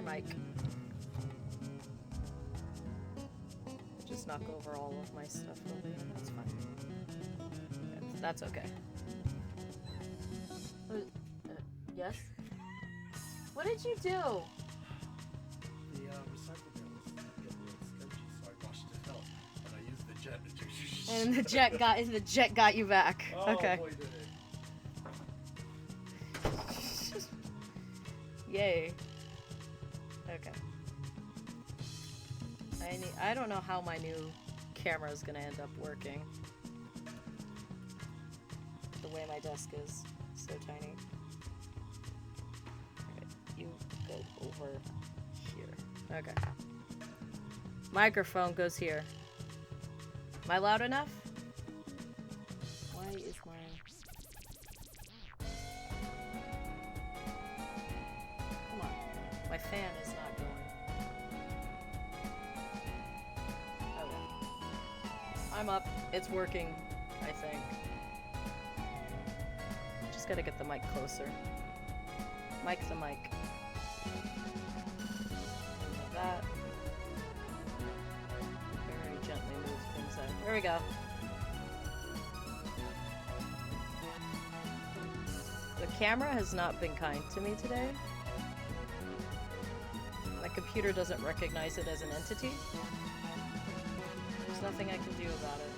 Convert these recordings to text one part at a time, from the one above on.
mic. Just knock over all of my stuff over there. That's fine. That's okay. Yes? What did you do? The recycle bin was getting a little sketchy, so I washed it out. And I used the jet to And the jet got you back. Oh, Okay. boy, did it. Yay. Okay. I don't know how my new camera is gonna end up working. The way my desk is so tiny. Alright, you go over here. Okay. Microphone goes here. Am I loud enough? Why is my... Come on. My fan is not going. Okay. I'm up. It's working, I think. Just gotta get the mic closer. Mic's a mic. Like that. Very gently move things out. There we go. The camera has not been kind to me today. My computer doesn't recognize it as an entity. There's nothing I can do about it.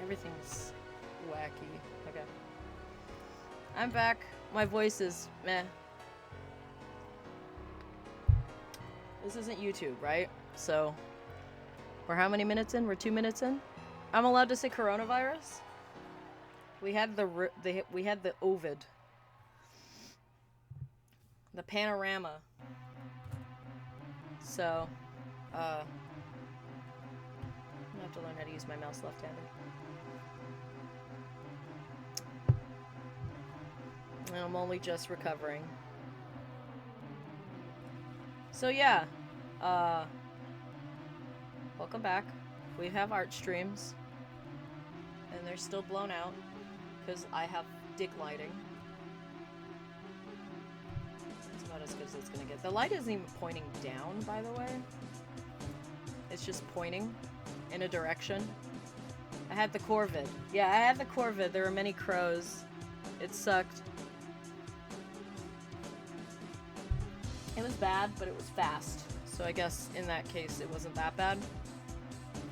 Everything's wacky. Okay. I'm back. My voice is meh. This isn't YouTube, right? So, we're how many minutes in? We're 2 minutes in? I'm allowed to say coronavirus? We had the Ovid. The panorama. So, I'm gonna have to learn how to use my mouse left-handed. And I'm only just recovering. So yeah, welcome back. We have art streams, and they're still blown out because I have dick lighting. That's about as good as it's gonna get. The light isn't even pointing down, by the way. It's just pointing in a direction. I had the Corvid. Yeah, I had the Corvid. There were many crows. It sucked. It was bad, but it was fast. So I guess in that case, it wasn't that bad.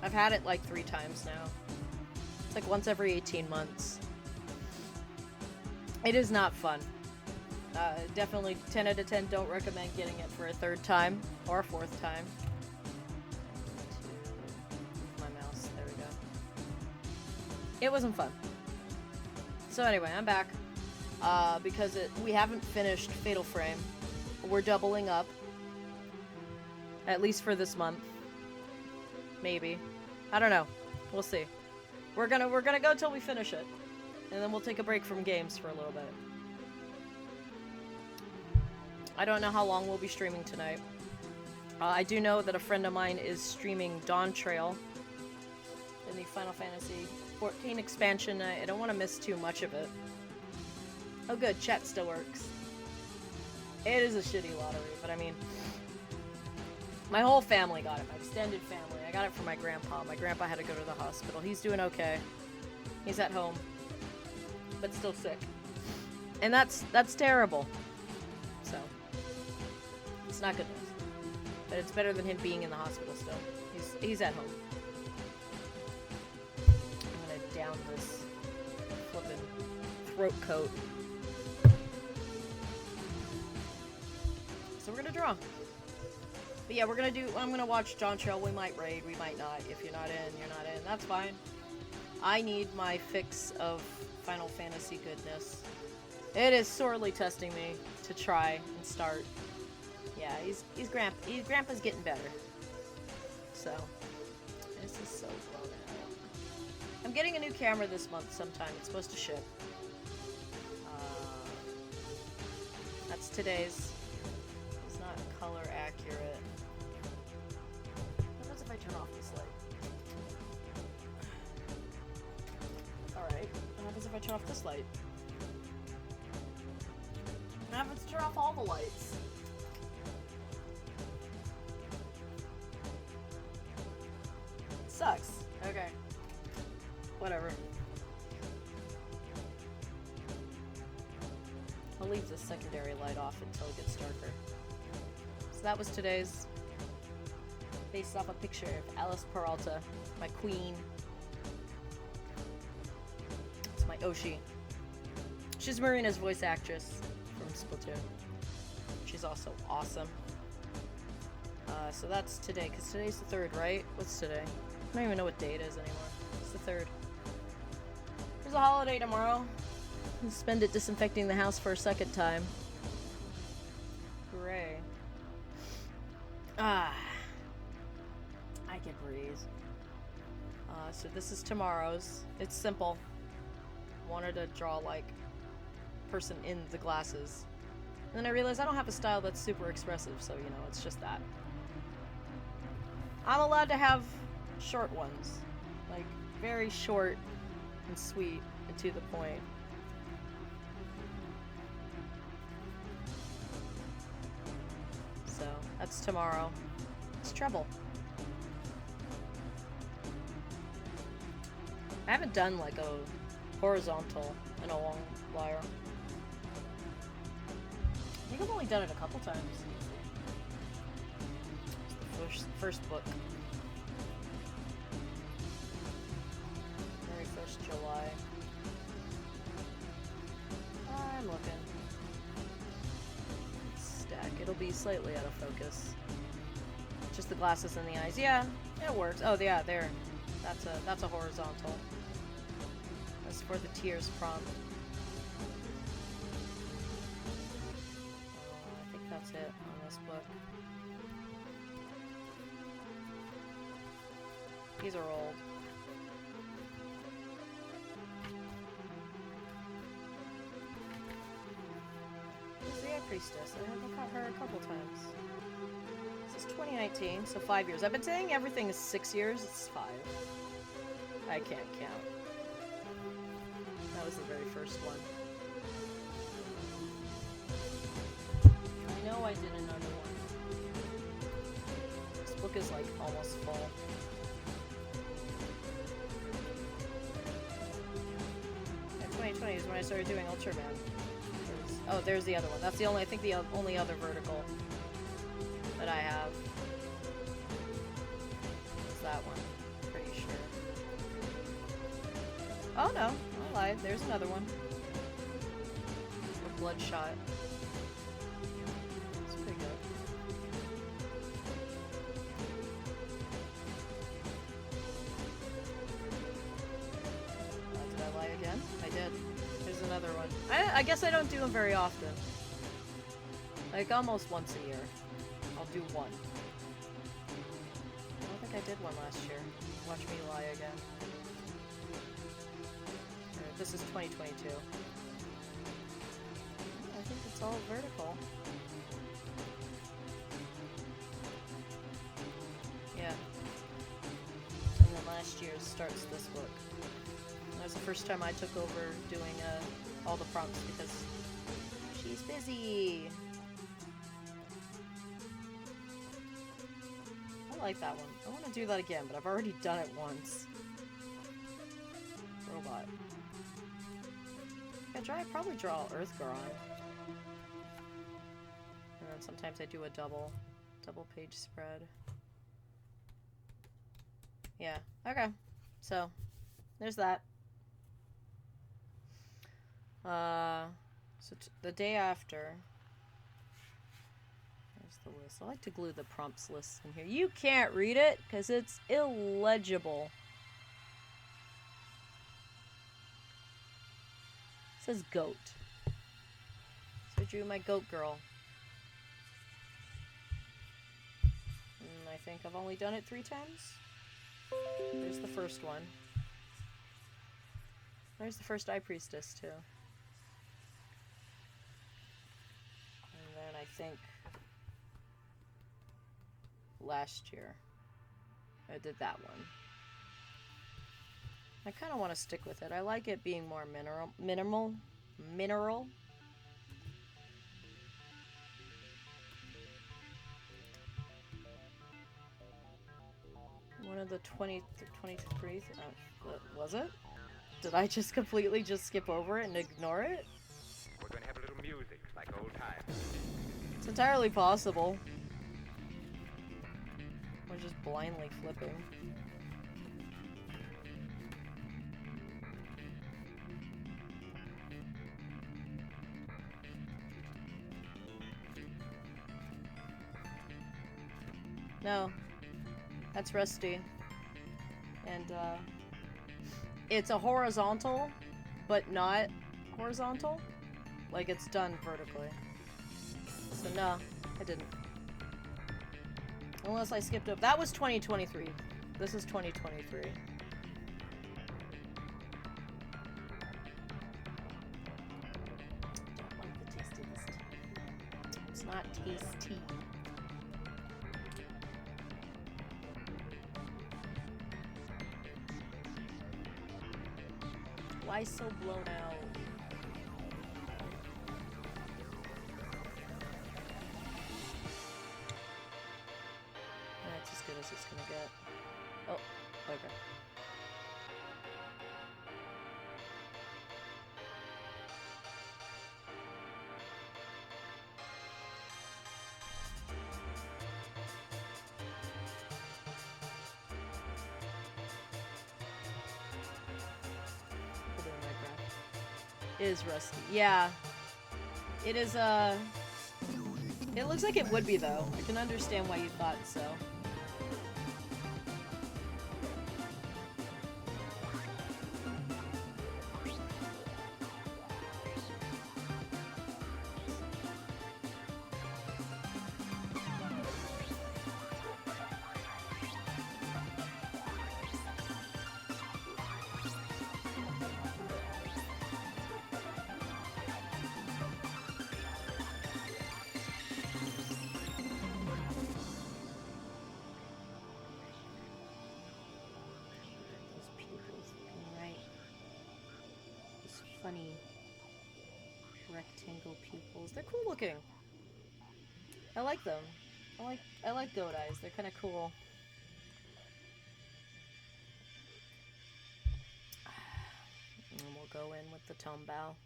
I've had it like 3 times now. It's like once every 18 months. It is not fun. Definitely 10 out of 10 don't recommend getting it for a 3rd time or a 4th time. Move my mouse. There we go. It wasn't fun. So anyway, I'm back. Because we haven't finished Fatal Frame. We're doubling up. At least for this month. Maybe. I don't know. We'll see. We're gonna go till we finish it. And then we'll take a break from games for a little bit. I don't know how long we'll be streaming tonight. I do know that a friend of mine is streaming Dawn Trail in the Final Fantasy XIV expansion. I don't want to miss too much of it. Oh good, chat still works. It is a shitty lottery, but I mean, my whole family got it, my extended family. I got it for my grandpa. My grandpa had to go to the hospital. He's doing okay. He's at home, but still sick. And that's terrible. So, it's not good news. But it's better than him being in the hospital still. He's at home. I'm gonna down this flippin' throat coat. So we're gonna draw. But yeah, I'm gonna watch Dawn Trail. We might raid, we might not. If you're not in, you're not in. That's fine. I need my fix of Final Fantasy goodness. It is sorely testing me to try and start. Yeah, Grandpa's getting better. So, this is so blown out. I'm getting a new camera this month sometime. It's supposed to ship. That's today's. It's not color accurate. What happens if I turn off this light? Alright, what happens if I turn off this light? gonna have to turn off all the lights. Sucks. Okay. Whatever. I'll leave the secondary light off until it gets darker. So that was today's. Based off a picture of Alice Peralta, my queen. It's my Oshi. She's Marina's voice actress from Splatoon. She's also awesome. So that's today, because today's the 3rd, right? What's today? I don't even know what day it is anymore. It's the 3rd. There's a holiday tomorrow. I'll spend it disinfecting the house for a 2nd time. Hooray. Ah. I can breathe. So this is tomorrow's. It's simple. Wanted to draw, like, person in the glasses. And then I realized I don't have a style that's super expressive, so, you know, it's just that. I'm allowed to have short ones. Like, very short and sweet and to the point. So, that's tomorrow. It's trouble. I haven't done, like, a horizontal in a long while. I think I've only done it a couple times. It's the first book. Very first July. I'm looking. Stack. It'll be slightly out of focus. Just the glasses and the eyes. Yeah, it works. Oh, yeah, there. That's a horizontal. That's for the tears prompt. I think that's it on this book. These are old. Who's the Eye Priestess? I haven't caught her a couple times. This is 2019, so 5 years. I've been saying everything is 6 years. It's 5. I can't count. That was the very first one. I know I did another one. This book is like almost full. And 2020 is when I started doing Ultraman. Oh, there's the other one. That's the only, I think the only other vertical that I have. It's that one. Pretty sure. Oh no, I lied. There's another one. For Bloodshot. It's pretty good. Did I lie again? I did. There's another one. I guess I don't do them very often. Like almost once a year. I'll do one. I don't think I did one last year. Watch me lie again. This is 2022. I think it's all vertical. Yeah. And then last year's starts this book. That was the first time I took over doing all the prompts because she's busy. I like that one. I want to do that again, but I've already done it once. Robot. I probably draw Earth Goron. And then sometimes I do a double page spread. Yeah, okay. So, there's that. So the day after, there's the list. I like to glue the prompts list in here. You can't read it because it's illegible. It says goat. So I drew my goat girl. And I think I've only done it 3 times. There's the first one. There's the first Eye Priestess too. And then I think last year I did that one. I kind of want to stick with it. I like it being more mineral. One of the 23. Was it? Did I just completely just skip over it and ignore it? We're gonna have a little music, like old times. It's entirely possible. Or just blindly flipping. No. That's Rusty. And, it's a horizontal, but not horizontal. Like, it's done vertically. So, no, I didn't. Unless I skipped up. That was 2023. This is 2023. Don't like the taste of this tea. It's not tasty. Why so blown out? That's as good as it's gonna get. Oh, okay. Put it in my graph. It is rusty. Yeah. It is, it looks like it would be, though. I can understand why you thought so. Those pupils looking right. Those funny rectangle pupils. They're cool looking. I like them. I like goat eyes. They're kind of cool. And we'll go in with the Tombao.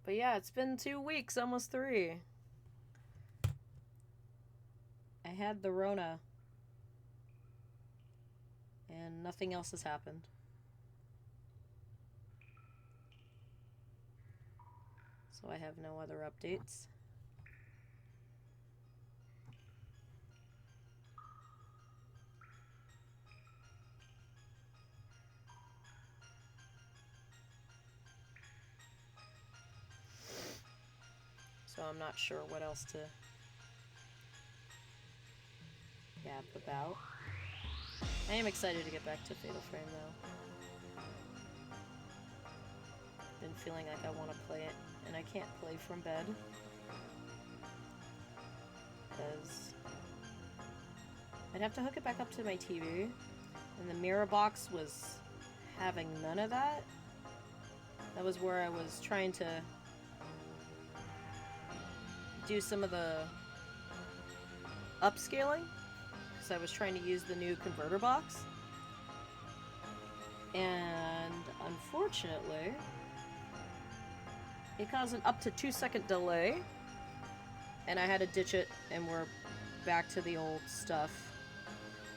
But yeah, it's been 2 weeks, almost 3. I had the Rona. And nothing else has happened. So I have no other updates. So I'm not sure what else to yap about. I am excited to get back to Fatal Frame though. Been feeling like I want to play it, and I can't play from bed. Because I'd have to hook it back up to my TV, and the mirror box was having none of that. That was where I was trying to do some of the upscaling, because I was trying to use the new converter box. And unfortunately, it caused an up to 2-second delay, and I had to ditch it, and we're back to the old stuff.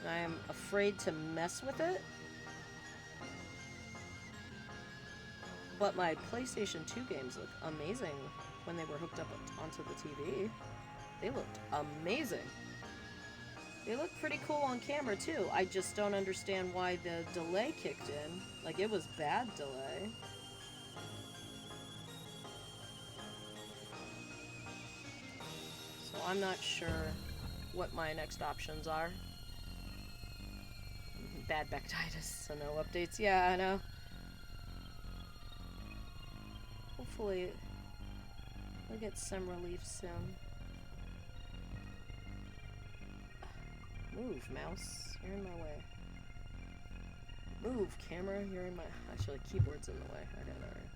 And I am afraid to mess with it. But my PlayStation 2 games look amazing when they were hooked up onto the TV. They looked amazing. They look pretty cool on camera too. I just don't understand why the delay kicked in. Like, it was bad delay. So I'm not sure what my next options are. Bad bactitis, so no updates. Yeah, I know. Hopefully we'll get some relief soon. Move, mouse. You're in my way. Move, camera. You're in my... Actually, keyboard's in the way. I got it already.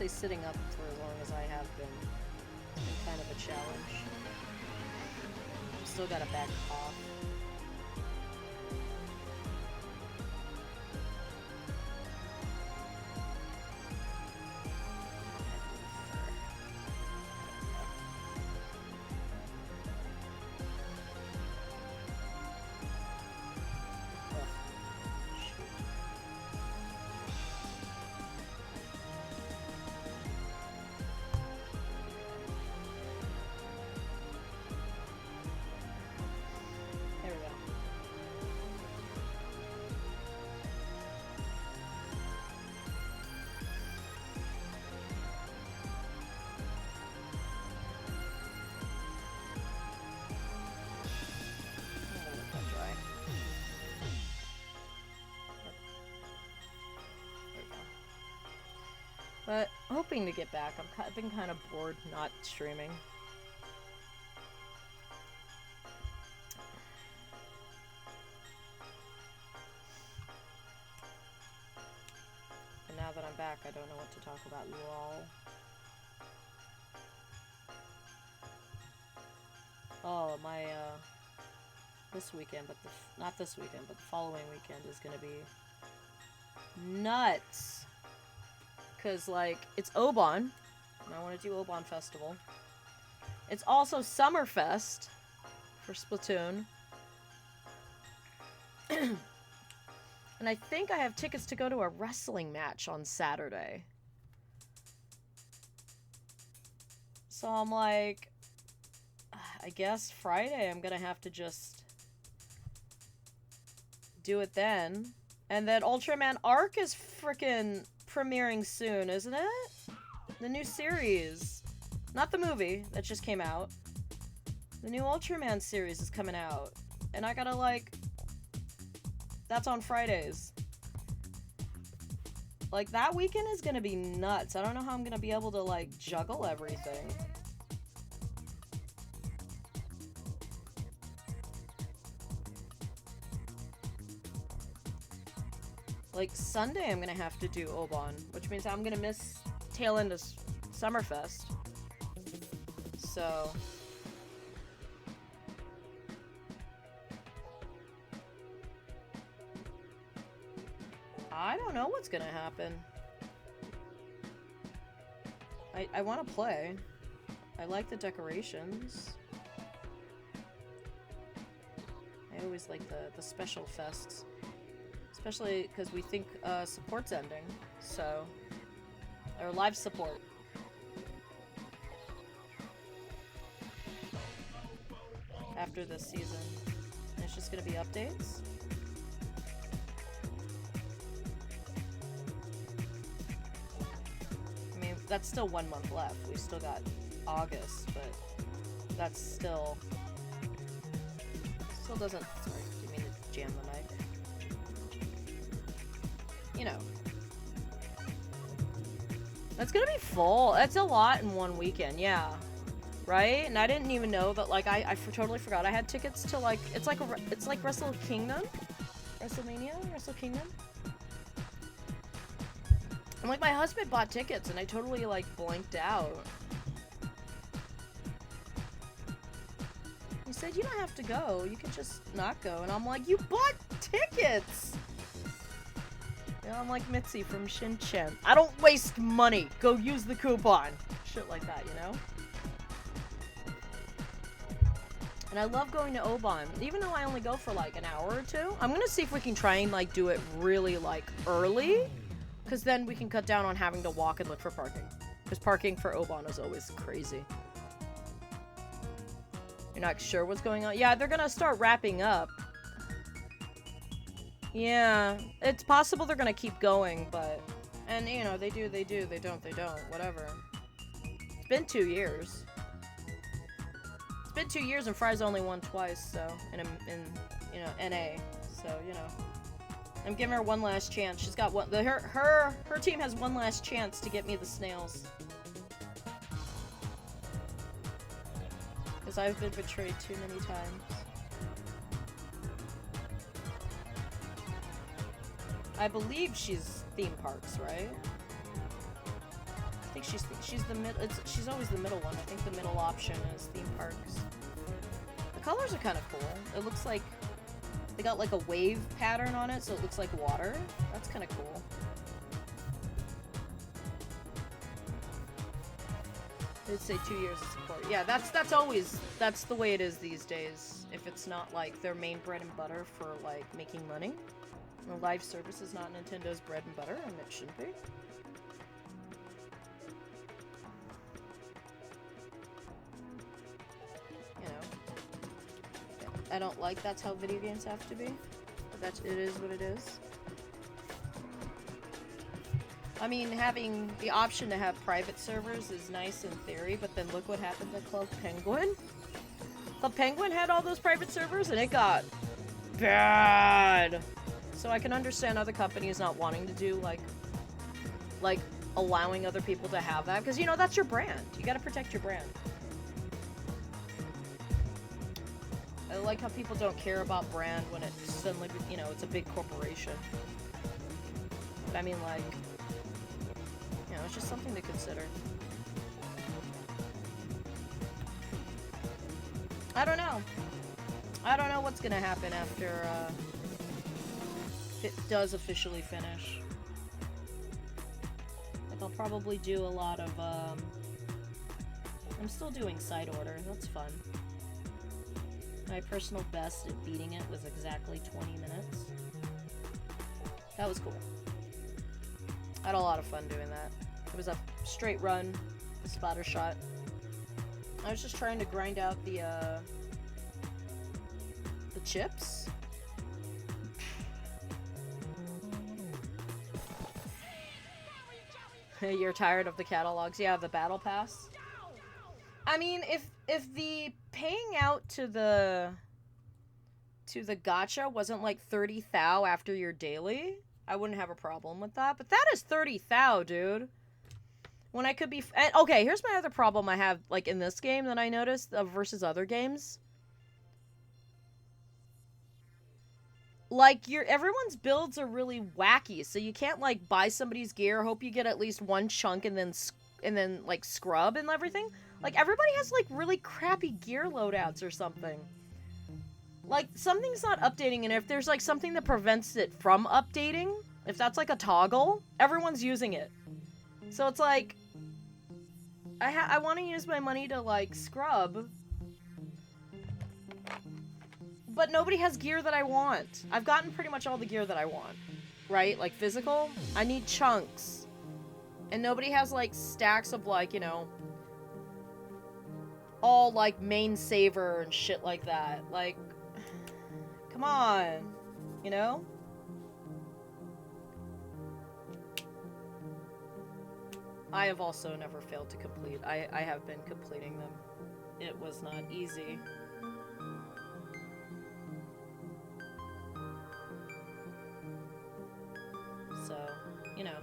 stay sitting up for as long as I have been. It's been kind of a challenge. I've still got a bad cough. But hoping to get back. I've been kind of bored not streaming. And now that I'm back, I don't know what to talk about. Lol. Oh, my this weekend, but not this weekend, but the following weekend is gonna be nuts. Because, like, it's Obon, and I want to do Obon Festival. It's also Summerfest for Splatoon. And I think I have tickets to go to a wrestling match on Saturday. So I'm like, I guess Friday I'm gonna have to just do it then. And then Ultraman Arc is frickin' premiering soon, isn't it? The new series. Not the movie that just came out. The new Ultraman series is coming out. And I gotta, like... That's on Fridays. Like, that weekend is gonna be nuts. I don't know how I'm gonna be able to, like, juggle everything. Like, Sunday I'm gonna have to do Obon, which means I'm gonna miss tail end of Summerfest. So... I don't know what's gonna happen. I want to play. I like the decorations. I always like the special fests. Especially because we think support's ending, so... Or live support. After this season. And it's just gonna be updates. I mean, that's still 1 month left. We still got August, but that's still... Still doesn't... Sorry, didn't mean to jam the mic. You know. That's gonna be full. That's a lot in one weekend, yeah. Right? And I didn't even know that, like, I totally forgot I had tickets to, like, it's like Wrestle Kingdom? WrestleMania? Wrestle Kingdom? And, like, my husband bought tickets, and I totally, like, blanked out. He said, you don't have to go. You can just not go. And I'm like, you bought tickets! You know, I'm like Mitzi from Shin-Chan. I don't waste money. Go use the coupon. Shit like that, you know? And I love going to Obon. Even though I only go for like an hour or two. I'm gonna see if we can try and like do it really like early. Because then we can cut down on having to walk and look for parking. Because parking for Obon is always crazy. You're not sure what's going on? Yeah, they're gonna start wrapping up. Yeah, it's possible they're gonna keep going, but... And, you know, they do, they don't, whatever. It's been 2 years. It's been 2 years and Fry's only won twice, so... In you know, NA. So, you know. I'm giving her one last chance. She's got one... Her team has one last chance to get me the snails. Because I've been betrayed too many times. I believe she's theme parks, right? I she's the mid. She's always the middle one. I think the middle option is theme parks. The colors are kind of cool. It looks like they got like a wave pattern on it, so it looks like water. That's kind of cool. They'd say 2 years of support. Yeah, that's always, that's the way it is these days. If it's not like their main bread and butter for like making money. The live service is not Nintendo's bread and butter, and it shouldn't be. You know, I don't like that's how video games have to be, but it is what it is. I mean, having the option to have private servers is nice in theory, but then look what happened to Club Penguin. Club Penguin had all those private servers, and it got bad. So I can understand other companies not wanting to do, like allowing other people to have that, because, you know, that's your brand. You gotta protect your brand. I like how people don't care about brand when it suddenly, you know, it's a big corporation. But I mean, like, you know, it's just something to consider. I don't know. I don't know what's gonna happen after, it does officially finish. Like, I'll probably do a lot of, I'm still doing side order. That's fun. My personal best at beating it was exactly 20 minutes. That was cool. I had a lot of fun doing that. It was a straight run, a spotter shot. I was just trying to grind out the chips. You're tired of the catalogs? Yeah, the battle pass. I mean, if the paying out to the gacha wasn't like 30 thou after your daily, I wouldn't have a problem with that. But that is 30 thou, dude. When I could be... okay, here's my other problem I have, like, in this game that I noticed versus other games. Like, everyone's builds are really wacky, so you can't, like, buy somebody's gear, hope you get at least one chunk, and then like, scrub and everything. Like, everybody has, like, really crappy gear loadouts or something. Like, something's not updating, and if there's, like, something that prevents it from updating, if that's, like, a toggle, everyone's using it. So it's like, I want to use my money to, like, scrub, but nobody has gear that I want. I've gotten pretty much all the gear that I want, right? Like, physical, I need chunks. And nobody has, like, stacks of, like, you know, all, like, main saver and shit like that. Like, come on, you know? I have also never failed to complete. I have been completing them. It was not easy. So, you know.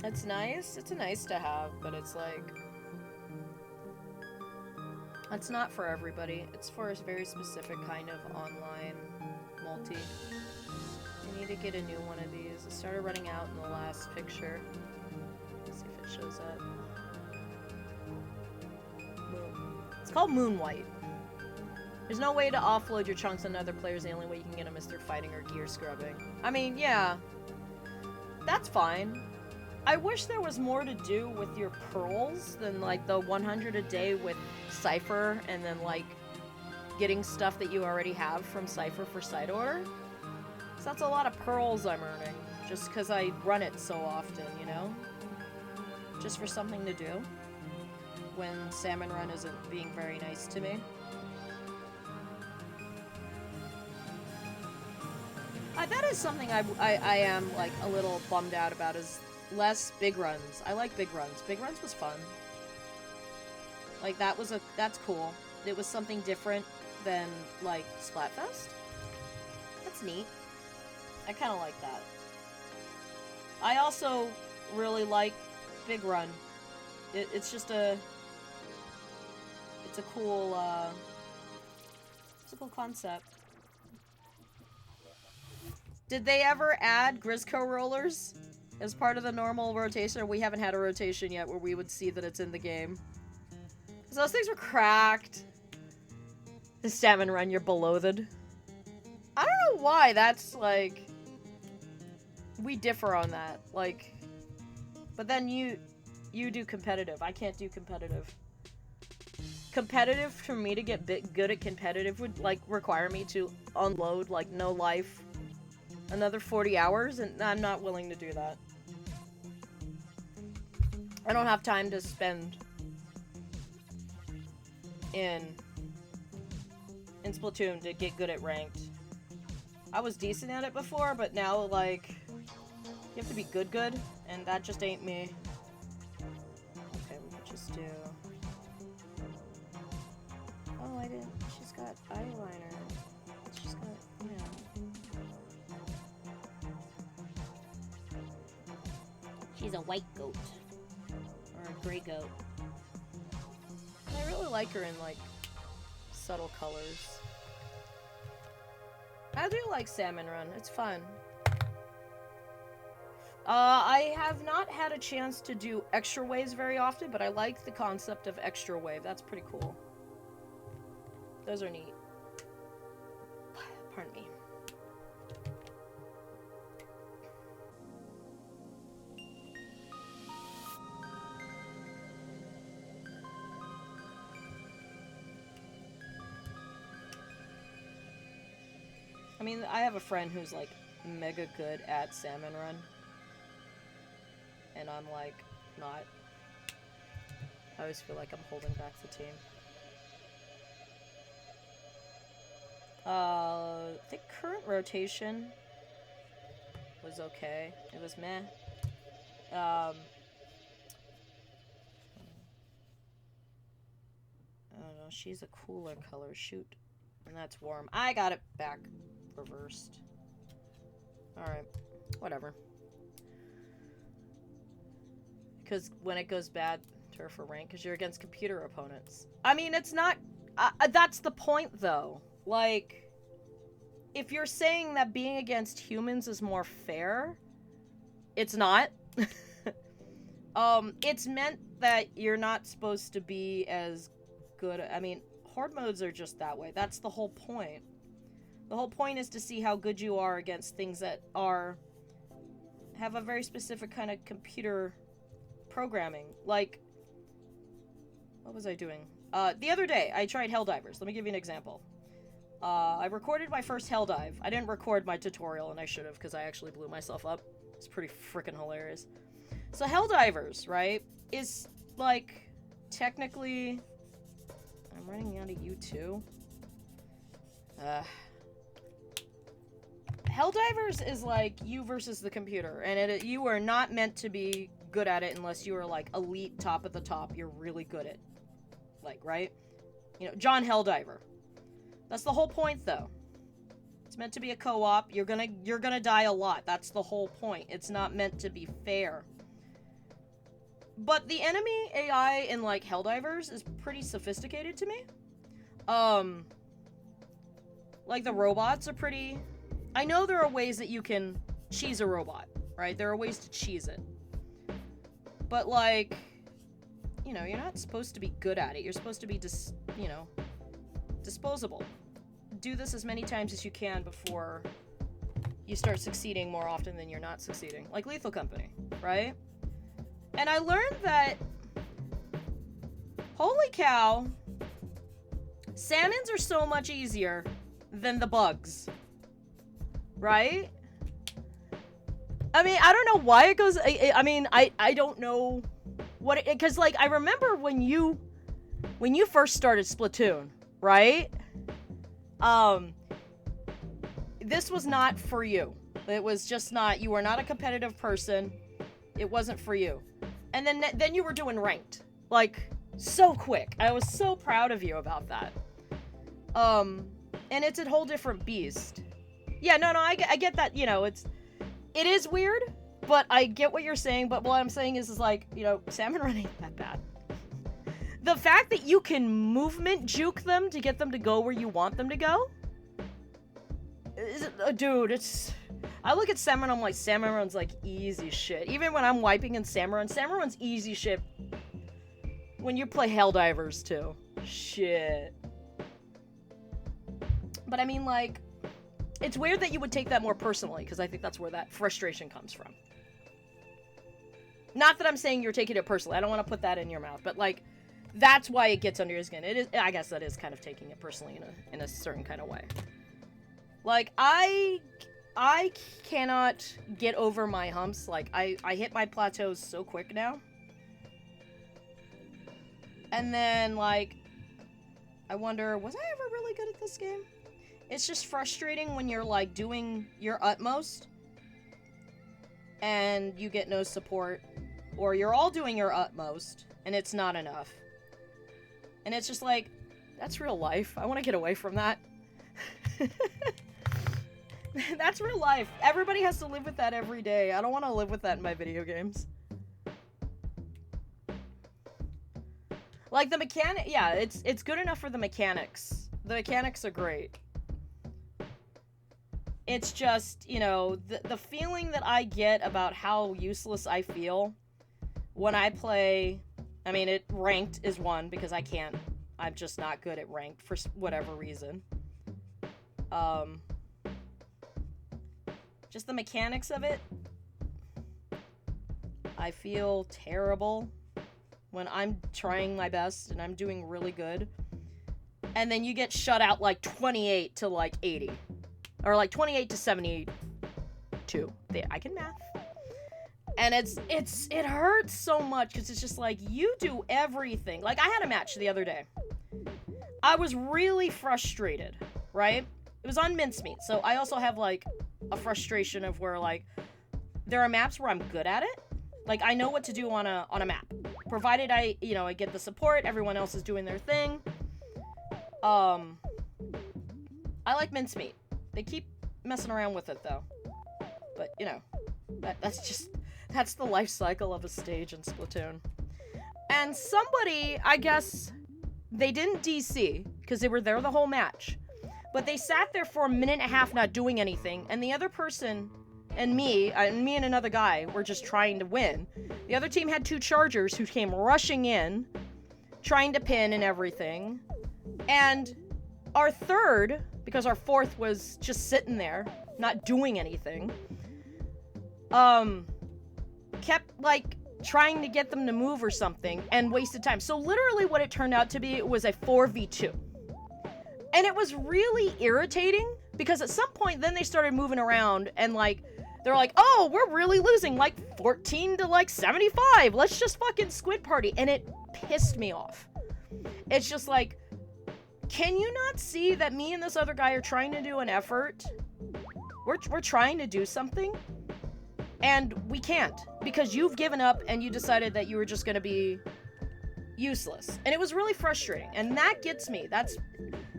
It's nice. It's a nice to have, but it's like... It's not for everybody. It's for a very specific kind of online multi. I need to get a new one of these. It started running out in the last picture. Let's see if it shows up. It's called Moonwhite. There's no way to offload your chunks on other players. The only way you can get them is through fighting or gear scrubbing. I mean, yeah. That's fine. I wish there was more to do with your pearls than, like, the 100 a day with Cypher and then, like, getting stuff that you already have from Cypher for side order. So that's a lot of pearls I'm earning, just because I run it so often, you know? Just for something to do, when Salmon Run isn't being very nice to me. That is something I am, like, a little bummed out about, is less big runs. I like big runs. Big runs was fun. Like, that's cool. It was something different than, like, Splatfest. That's neat. I kind of like that. I also really like Big Run. It's just a... It's a cool, It's a cool concept. Did they ever add Grisco rollers as part of the normal rotation? We haven't had a rotation yet where we would see that it's in the game. Because those things were cracked. The salmon run, you're beloathed. I don't know why that's, like... We differ on that. Like... But then you do competitive. I can't do competitive. Competitive, for me to get good at competitive would, like, require me to unload, like, no life another 40 hours, and I'm not willing to do that. I don't have time to spend in Splatoon to get good at ranked. I was decent at it before, but now, like, you have to be good, and that just ain't me. Okay, we could just do... Oh, I didn't... She's got eyeliner. She's got... Yeah. She's a white goat. Or a gray goat. I really like her in, like, subtle colors. I do like Salmon Run. It's fun. I have not had a chance to do extra waves very often, but I like the concept of extra wave. That's pretty cool. Those are neat. Pardon me. I mean, I have a friend who's, like, mega good at Salmon Run. And I'm, like, not. I always feel like I'm holding back the team. I think current rotation was okay. It was meh. I don't know. She's a cooler color. Shoot. And that's warm. I got it back reversed. Alright. Whatever. Because when it goes bad, turf for rank, because you're against computer opponents. I mean, it's not... that's the point, though. Like, if you're saying that being against humans is more fair, it's not. It's meant that you're not supposed to be as good... I mean, horde modes are just that way. That's the whole point. The whole point is to see how good you are against things that have a very specific kind of computer programming. Like, what was I doing? The other day, I tried Helldivers. Let me give you an example. I recorded my first Helldive. I didn't record my tutorial, and I should have, because I actually blew myself up. It's pretty freaking hilarious. So Helldivers, right, is, like, technically... I'm running out of U2. Helldivers is like you versus the computer, and you are not meant to be good at it unless you are, like, elite top at the top. You're really good at, like, right? You know, John Helldiver. That's the whole point, though. It's meant to be a co-op. You're gonna die a lot. That's the whole point. It's not meant to be fair. But the enemy AI in, like, Helldivers is pretty sophisticated to me. Like, the robots are pretty... I know there are ways that you can cheese a robot, right? There are ways to cheese it. But, like, you know, you're not supposed to be good at it. You're supposed to be, disposable. Do this as many times as you can before you start succeeding more often than you're not succeeding. Like Lethal Company, right? And I learned that, holy cow, salmons are so much easier than the bugs. Right? I mean, I don't know why it goes... I mean, I don't know what it... Because, like, I remember when you first started Splatoon, right? This was not for you. It was just not... You were not a competitive person. It wasn't for you. And then you were doing ranked. Like, so quick. I was so proud of you about that. And it's a whole different beast. Yeah, no, I get that, you know, it is weird, but I get what you're saying, but what I'm saying is like, you know, Salmon Run ain't that bad. The fact that you can movement juke them to get them to go where you want them to go? Dude, it's... I look at Salmon, I'm like, Salmon Run's like easy shit. Even when I'm wiping in Salmon Run's easy shit. When you play Helldivers too. Shit. But I mean, like, it's weird that you would take that more personally, because I think that's where that frustration comes from. Not that I'm saying you're taking it personally. I don't want to put that in your mouth, but like, that's why it gets under your skin. It is. I guess that is kind of taking it personally in a certain kind of way. Like, I cannot get over my humps. Like, I hit my plateaus so quick now. And then, like, I wonder, was I ever really good at this game? It's just frustrating when you're, like, doing your utmost and you get no support. Or you're all doing your utmost and it's not enough. And it's just like, that's real life. I want to get away from that. That's real life. Everybody has to live with that every day. I don't want to live with that in my video games. Like, the mechanic, yeah, it's good enough for the mechanics. The mechanics are great. It's just, you know, the feeling that I get about how useless I feel when I play, I mean, ranked is one, because I'm just not good at ranked for whatever reason. Just the mechanics of it, I feel terrible when I'm trying my best and I'm doing really good. And then you get shut out like 28 to like 80. Or like 28 to 72. I can math. And it hurts so much because it's just like, you do everything. Like, I had a match the other day. I was really frustrated, right? It was on Mincemeat, so I also have like a frustration of where, like, there are maps where I'm good at it. Like, I know what to do on a map. Provided I get the support, everyone else is doing their thing. I like Mincemeat. They keep messing around with it, though. But, you know, that's the life cycle of a stage in Splatoon. And somebody, I guess, they didn't DC, because they were there the whole match. But they sat there for a minute and a half not doing anything, and the other person and me and another guy were just trying to win. The other team had 2 chargers who came rushing in, trying to pin and everything. And our third, because our fourth was just sitting there, not doing anything, kept, like, trying to get them to move or something, and wasted time. So literally what it turned out to be was a 4v2. And it was really irritating, because at some point then they started moving around, and, like, they're like, oh, we're really losing, like, 14 to, like, 75. Let's just fucking squid party. And it pissed me off. It's just like, can you not see that me and this other guy are trying to do an effort? We're trying to do something, and we can't, because you've given up and you decided that you were just gonna be useless. And it was really frustrating, and that gets me.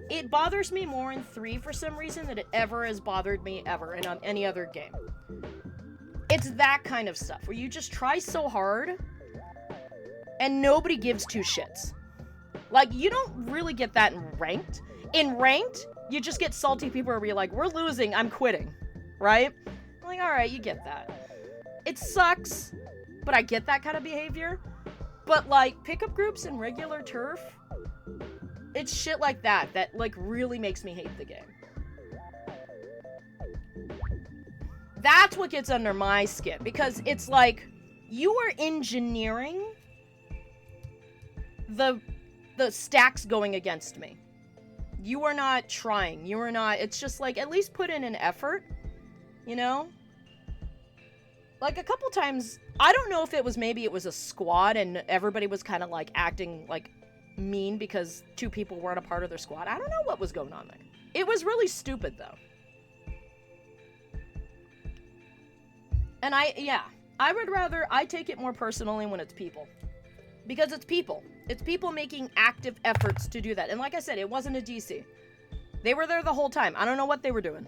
It bothers me more in 3 for some reason than it ever has bothered me ever in on any other game. It's that kind of stuff where you just try so hard and nobody gives 2 shits. Like, you don't really get that in ranked. In ranked, you just get salty people where you're like, we're losing, I'm quitting, right? I'm like, alright, you get that. It sucks, but I get that kind of behavior. But, like, pickup groups in regular turf, it's shit like that like, really makes me hate the game. That's what gets under my skin, because it's like, you are engineering the stacks going against me. You are not trying. You are not, it's just like, at least put in an effort, you know? Like, a couple times, I don't know if maybe it was a squad and everybody was kind of, like, acting, like, mean because 2 people weren't a part of their squad. I don't know what was going on there. It was really stupid, though. And I take it more personally when it's people. Because it's people. It's people making active efforts to do that. And like I said, it wasn't a DC. They were there the whole time. I don't know what they were doing.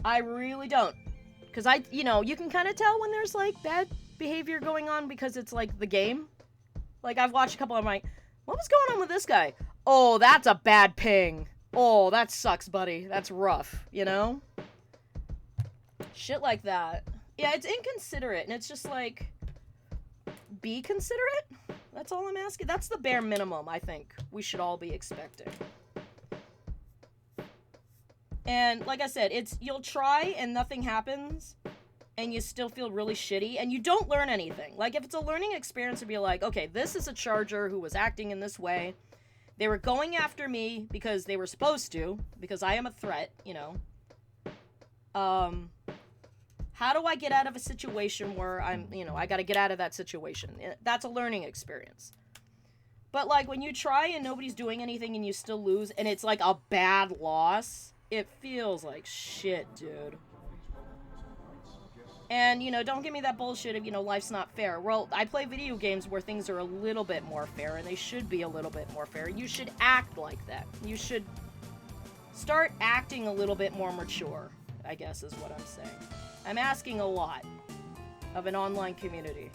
I really don't. Because you can kind of tell when there's, like, bad behavior going on because it's, like, the game. Like, I've watched a couple of them, like, what was going on with this guy? Oh, that's a bad ping. Oh, that sucks, buddy. That's rough, you know? Shit like that. Yeah, it's inconsiderate, and it's just like, be considerate? That's all I'm asking. That's the bare minimum, I think, we should all be expecting. And, like I said, you'll try and nothing happens, and you still feel really shitty, and you don't learn anything. Like, if it's a learning experience, it'd be like, okay, this is a charger who was acting in this way. They were going after me because they were supposed to, because I am a threat, you know. How do I get out of a situation where I gotta get out of that situation? That's a learning experience. But, like, when you try and nobody's doing anything and you still lose, and it's, like, a bad loss, it feels like shit, dude. And, don't give me that bullshit of, life's not fair. Well, I play video games where things are a little bit more fair, and they should be a little bit more fair. You should act like that. You should start acting a little bit more mature, I guess is what I'm saying. I'm asking a lot of an online community.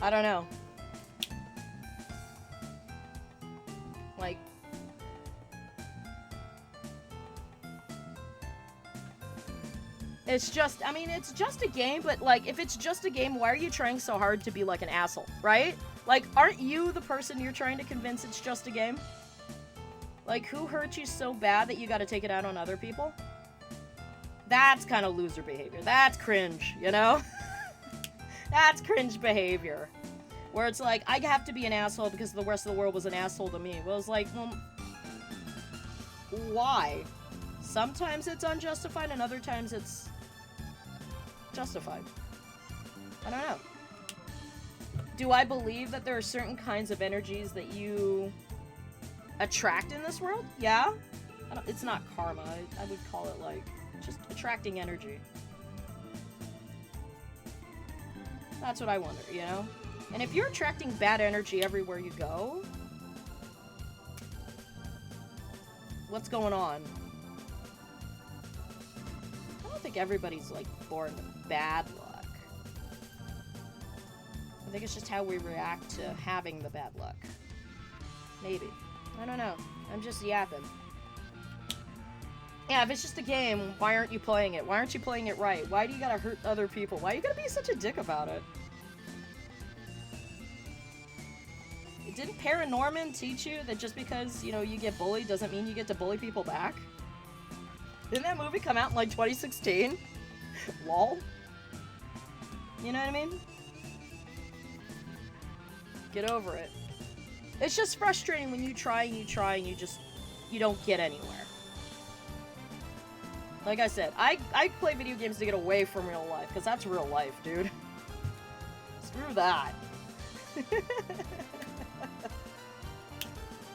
I don't know. Like, it's just a game, but, like, if it's just a game, why are you trying so hard to be, like, an asshole, right? Like, aren't you the person you're trying to convince it's just a game? Like, who hurt you so bad that you gotta take it out on other people? That's kind of loser behavior. That's cringe, you know? That's cringe behavior. Where it's like, I have to be an asshole because the rest of the world was an asshole to me. Well, it's like, well, why? Sometimes it's unjustified and other times it's justified. I don't know. Do I believe that there are certain kinds of energies that you attract in this world? Yeah. It's not karma. I would call it, like, just attracting energy. That's what I wonder, you know? And if you're attracting bad energy everywhere you go, what's going on? I don't think everybody's, like, born with bad luck. I think it's just how we react to having the bad luck. Maybe. I don't know. I'm just yapping. Yeah, if it's just a game, why aren't you playing it? Why aren't you playing it right? Why do you gotta hurt other people? Why you gotta be such a dick about it? Didn't Paranorman teach you that just because, you get bullied doesn't mean you get to bully people back? Didn't that movie come out in, like, 2016? Lol. You know what I mean? Get over it. It's just frustrating when you try and you don't get anywhere. Like I said, I play video games to get away from real life, because that's real life, dude. Screw that.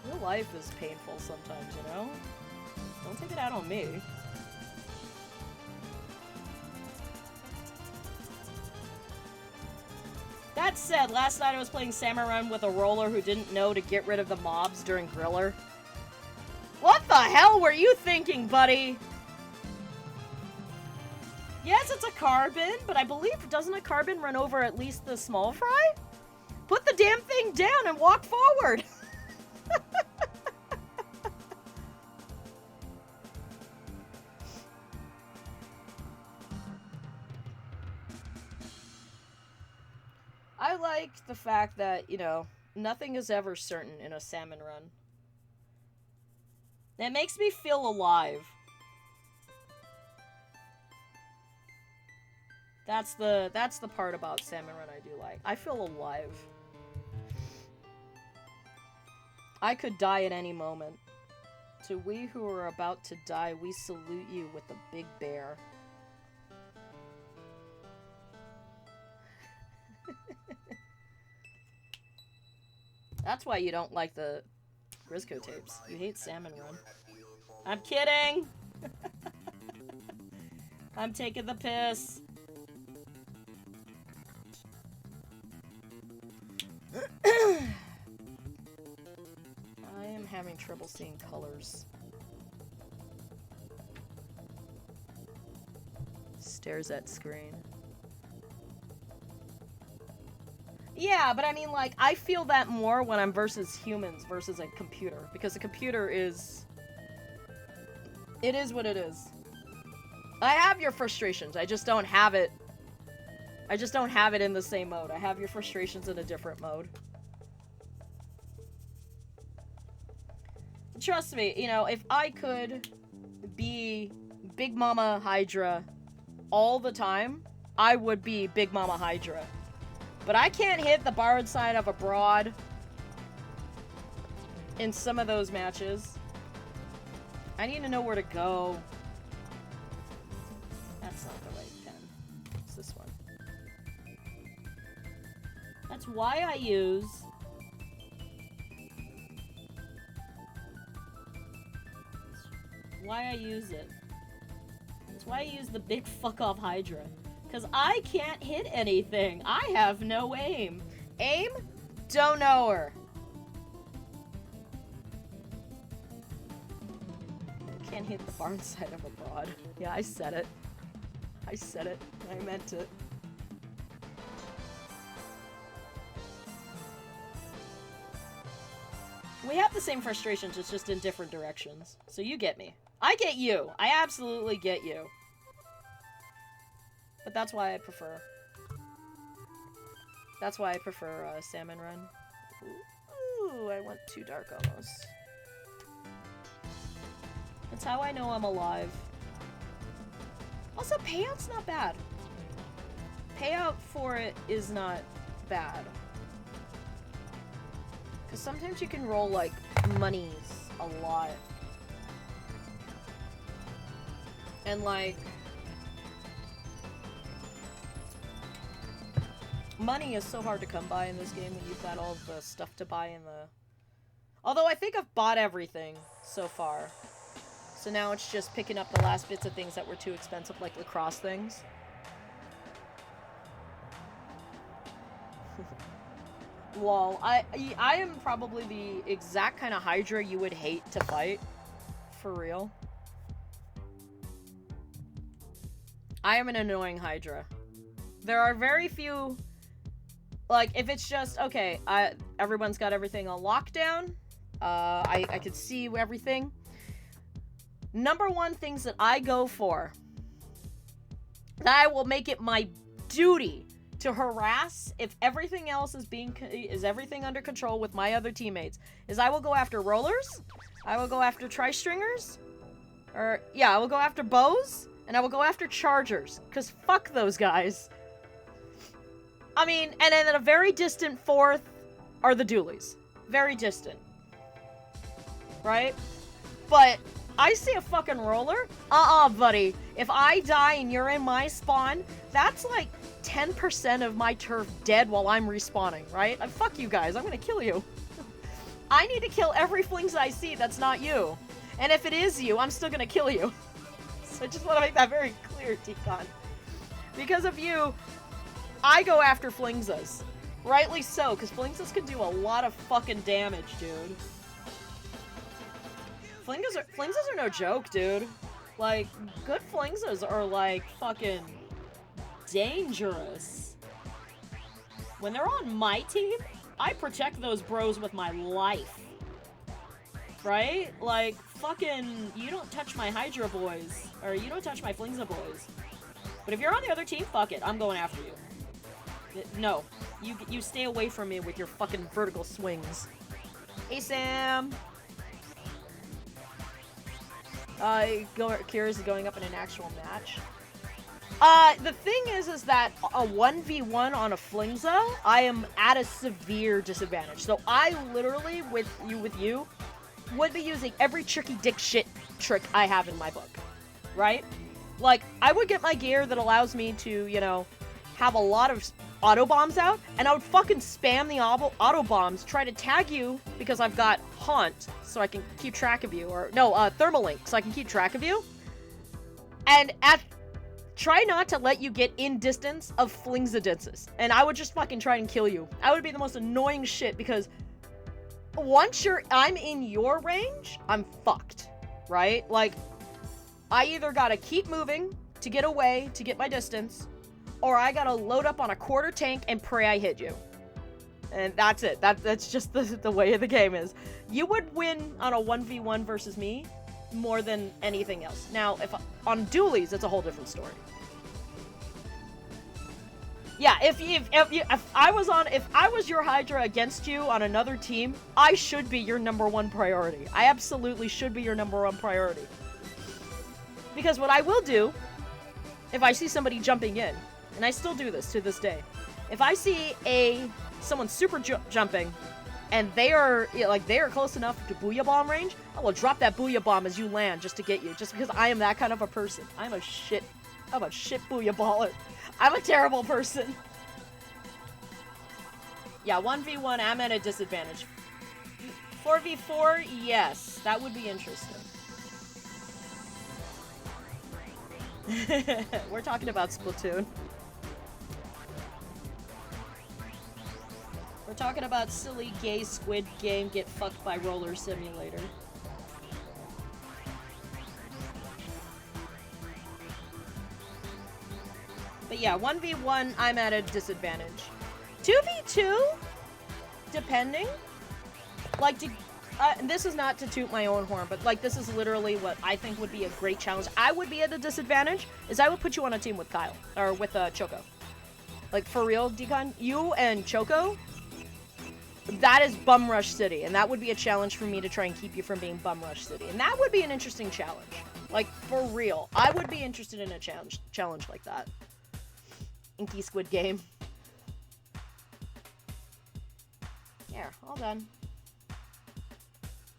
Real life is painful sometimes, you know? Don't take it out on me. That said, last night I was playing Samurai with a roller who didn't know to get rid of the mobs during Griller. What the hell were you thinking, buddy? Yes, it's a carbon, but I believe, doesn't a carbon run over at least the small fry? Put the damn thing down and walk forward! I like the fact that, nothing is ever certain in a salmon run. That makes me feel alive. That's the part about salmon run I do like. I feel alive. I could die at any moment. To we who are about to die, we salute you with the big bear. That's why you don't like the Grisco tapes. You hate Salmon Run. I'm kidding! I'm taking the piss. I am having trouble seeing colors. Stares at screen. Yeah, but I mean, like, I feel that more when I'm versus humans versus a computer. Because a computer is... It is what it is. I have your frustrations. I just don't have it. I just don't have it in the same mode. I have your frustrations in a different mode. Trust me, you know, if I could be Big Mama Hydra all the time, I would be Big Mama Hydra. But I can't hit the borrowed side of a broad in some of those matches. I need to know where to go. That's not the right pen. It's this one. That's why I use... why I use it. That's why I use the big fuck off Hydra. Because I can't hit anything. I have no aim. Aim? Don't know her. Can't hit the barn side of a broad. Yeah, I said it. I said it. I meant it. We have the same frustrations, it's just in different directions. So you get me. I get you. I absolutely get you. But that's why I prefer... that's why I prefer Salmon Run. Ooh, I went too dark almost. That's how I know I'm alive. Also, payout's not bad. Payout for it is not bad. Because sometimes you can roll, like, monies a lot. And, like... money is so hard to come by in this game when you've got all the stuff to buy in the... although I think I've bought everything so far. So now it's just picking up the last bits of things that were too expensive, like lacrosse things. Lol. I am probably the exact kind of Hydra you would hate to fight. For real. I am an annoying Hydra. There are very few... like, if it's just, okay, everyone's got everything on lockdown. I could see everything. Number one things that I go for, that I will make it my duty to harass if everything else is everything under control with my other teammates, is I will go after rollers, I will go after tri-stringers, or, yeah, I will go after bows, and I will go after chargers, because fuck those guys. I mean, and then a very distant fourth are the dualies. Very distant. Right? But I see a fucking roller? Buddy. If I die and you're in my spawn, that's like 10% of my turf dead while I'm respawning, right? Fuck you guys. I'm gonna kill you. I need to kill every flings I see that's not you. And if it is you, I'm still gonna kill you. So I just want to make that very clear, T-Con. Because of you... I go after Flingzas. Rightly so, because Flingzas can do a lot of fucking damage, dude. Flingzas are no joke, dude. Like, good Flingzas are, like, fucking dangerous. When they're on my team, I protect those bros with my life. Right? Like, fucking, you don't touch my Hydra boys. Or you don't touch my Flingza boys. But if you're on the other team, fuck it. I'm going after you. No. You stay away from me with your fucking vertical swings. Hey, Sam! Kira's going up in an actual match. The thing is that a 1v1 on a Flingza, I am at a severe disadvantage. So I literally, with you, would be using every tricky dick shit trick I have in my book. Right? Like, I would get my gear that allows me to, you know, have a lot of auto bombs out, and I would fucking spam the auto bombs, try to tag you because I've got Haunt, so I can keep track of you, or no, Thermalink, so I can keep track of you, and try not to let you get in distance of Flingzadinsis, and I would just fucking try and kill you. I would be the most annoying shit, because once I'm in your range, I'm fucked, right? Like, I either gotta keep moving to get away, to get my distance, or I gotta load up on a quarter tank and pray I hit you. And that's it. That's just the way of the game is. You would win on a 1v1 versus me more than anything else. Now, if on dualies, it's a whole different story. Yeah, if I was your Hydra against you on another team, I should be your #1 priority. I absolutely should be your #1 priority. Because what I will do, if I see somebody jumping in, and I still do this to this day, if I see someone super jumping, and they are close enough to Booyah Bomb range, I will drop that Booyah Bomb as you land just to get you, just because I am that kind of a person. I'm a shit Booyah Baller. I'm a terrible person. Yeah, 1v1, I'm at a disadvantage. 4v4, yes, that would be interesting. We're talking about Splatoon. We're talking about silly gay squid game get fucked by roller simulator. But yeah, 1v1, I'm at a disadvantage. 2v2, depending. Like, this is not to toot my own horn, but like, this is literally what I think would be a great challenge. I would be at a disadvantage, is I would put you on a team with Kyle, or with Choco. Like, for real, Decon, you and Choco, that is Bum Rush City, and that would be a challenge for me to try and keep you from being Bum Rush City. And that would be an interesting challenge. Like, for real. I would be interested in a challenge like that. Inky Squid Game. There, all done.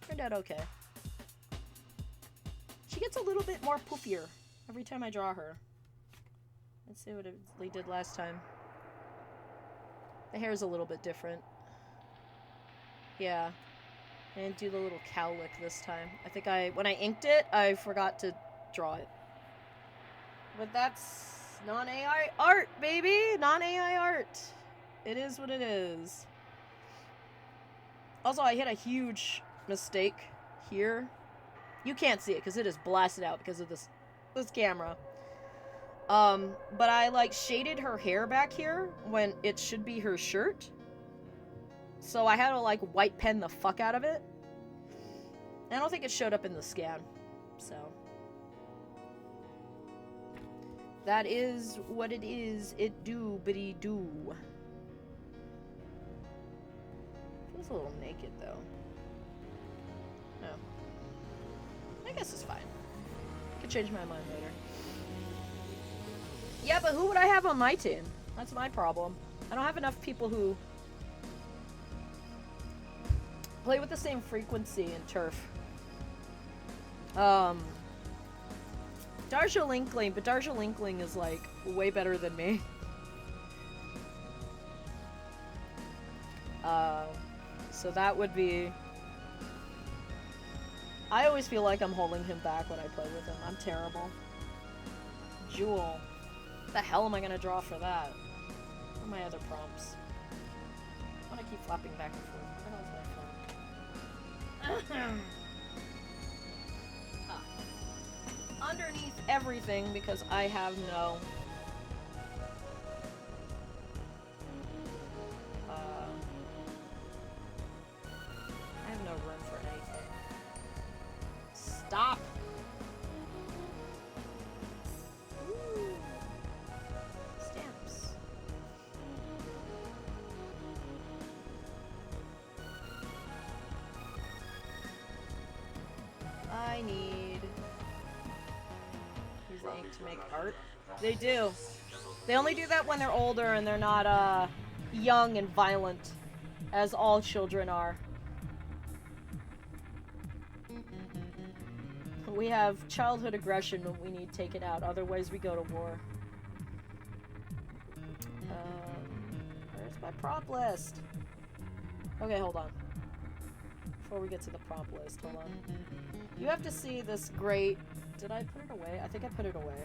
Turned out okay. She gets a little bit more poofier every time I draw her. Let's see what we did last time. The hair's a little bit different. Yeah. I didn't do the little cowlick this time. I think when I inked it, I forgot to draw it. But that's non-AI art, baby! Non-AI art! It is what it is. Also, I hit a huge mistake here. You can't see it because it is blasted out because of this camera. But I like shaded her hair back here when it should be her shirt. So I had to like white pen the fuck out of it. I don't think it showed up in the scan. So that is what it is. It do bitty do. Feels a little naked though. No. I guess it's fine. I could change my mind later. Yeah, but who would I have on my team? That's my problem. I don't have enough people who play with the same frequency in turf. Darja Linkling, but Darja Linkling is like way better than me. So that would be... I always feel like I'm holding him back when I play with him. I'm terrible. Jewel. What the hell am I gonna draw for that? What are my other prompts? I want to keep flapping back and forth. What else am I underneath everything, because I have no... I have no room for anything. Stop! Ooh. Stamps. I need... Use the ink to make art. They do. They only do that when they're older and they're not, young and violent, as all children are. We have childhood aggression when we need taken out, otherwise we go to war. Where's my prompt list? Okay, hold on. Before we get to the prompt list, hold on. You have to see this great... Did I put it away? I think I put it away.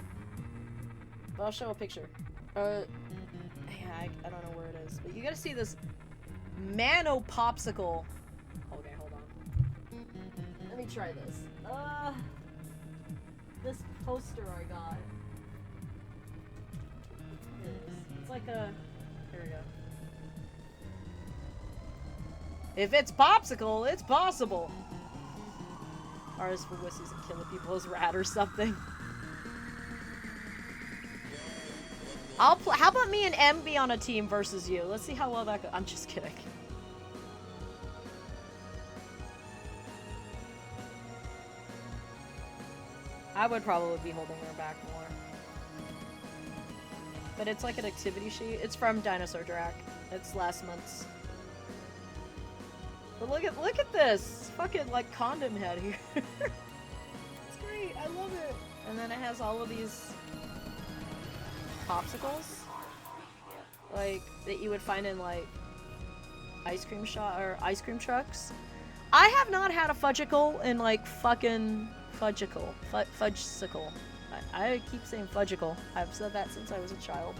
But I'll show a picture. Yeah, I don't know where it is. But you gotta see this Mano Popsicle. Okay, hold on. Let me try this. This poster I got. Here it is. It's like a... Here we go. If it's popsicle, it's possible. R's for wussies and killing people as rat or something. How about me and M be on a team versus you? Let's see how well that goes. I'm just kidding. I would probably be holding her back more. But it's like an activity sheet. It's from Dinosaur Drac. It's last month's. But look at this fucking like condom head here. It's great. I love it. And then it has all of these popsicles, like that you would find in like ice cream shop or ice cream trucks. I have not had a fudgicle in like fucking fudgicle. I keep saying fudgicle. I've said that since I was a child.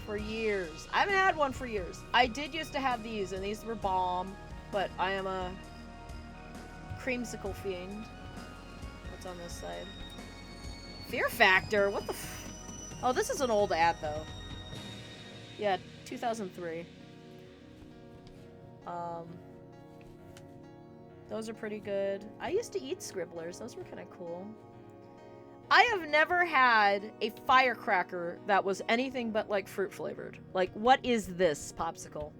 For years. I haven't had one for years. I did used to have these, and these were bomb, but I am a creamsicle fiend. What's on this side? Fear Factor? What the f- Oh, this is an old ad, though. Yeah, 2003. Those are pretty good. I used to eat Scribblers. Those were kind of cool. I have never had a firecracker that was anything but, like, fruit flavored. Like, what is this popsicle?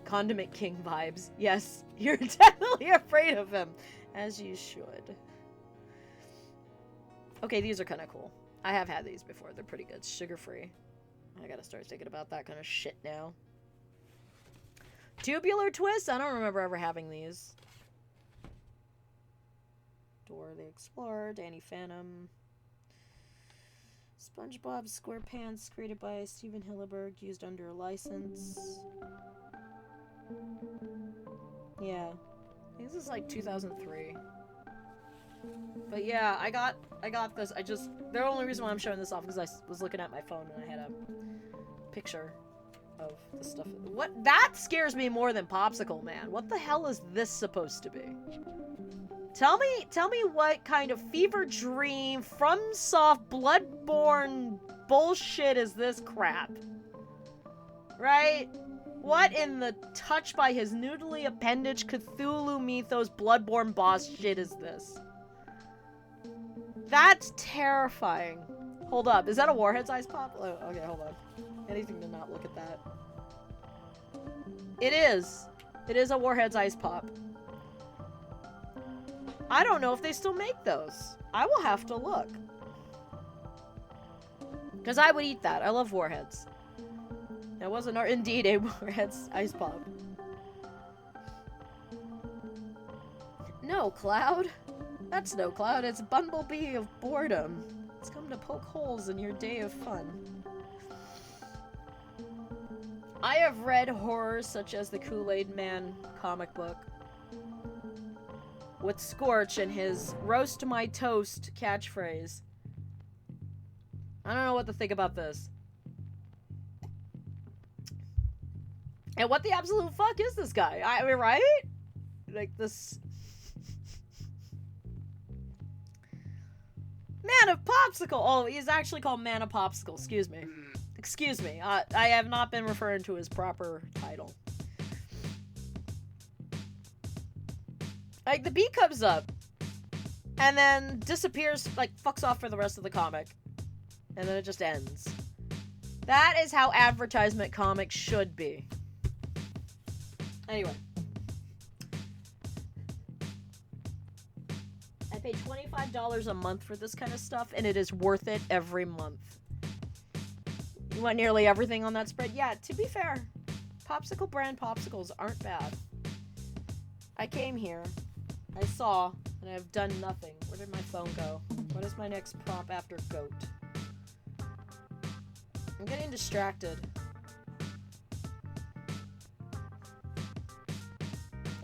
Condiment King vibes. Yes, you're definitely afraid of him. As you should. Okay, these are kind of cool. I have had these before. They're pretty good. Sugar-free. I gotta start thinking about that kind of shit now. Tubular Twist? I don't remember ever having these. Dora the Explorer, Danny Phantom. SpongeBob SquarePants, created by Steven Hillenburg, used under a license. Yeah. This is like 2003. But yeah, I got this. The only reason why I'm showing this off is I was looking at my phone and I had a picture of the stuff. What? That scares me more than Popsicle Man. What the hell is this supposed to be? Tell me what kind of fever dream, FromSoft, Bloodborne bullshit is this crap? Right? What in the touch by his noodly appendage Cthulhu mythos Bloodborne boss shit is this? That's terrifying. Hold up, is that a Warhead's Ice Pop? Oh, okay, hold on. Anything to not look at that. It is. It is a Warhead's Ice Pop. I don't know if they still make those. I will have to look. Because I would eat that. I love Warheads. That wasn't indeed a Warhead's Ice Pop. No, Cloud. That's no Cloud. It's Bumblebee of boredom. It's come to poke holes in your day of fun. I have read horrors such as the Kool-Aid Man comic book. With Scorch and his roast my toast catchphrase. I don't know what to think about this. And what the absolute fuck is this guy? I mean, right? Like this... Man of Popsicle! Oh, he's actually called Man of Popsicle. Excuse me. Excuse me. I have not been referring to his proper title. Like, the bee comes up, and then disappears, like, fucks off for the rest of the comic. And then it just ends. That is how advertisement comics should be. Anyway. I pay $25 a month for this kind of stuff, and it is worth it every month. You want nearly everything on that spread? Yeah, to be fair, Popsicle brand popsicles aren't bad. I came here, I saw, and I've done nothing. Where did my phone go? What is my next prop after goat? I'm getting distracted.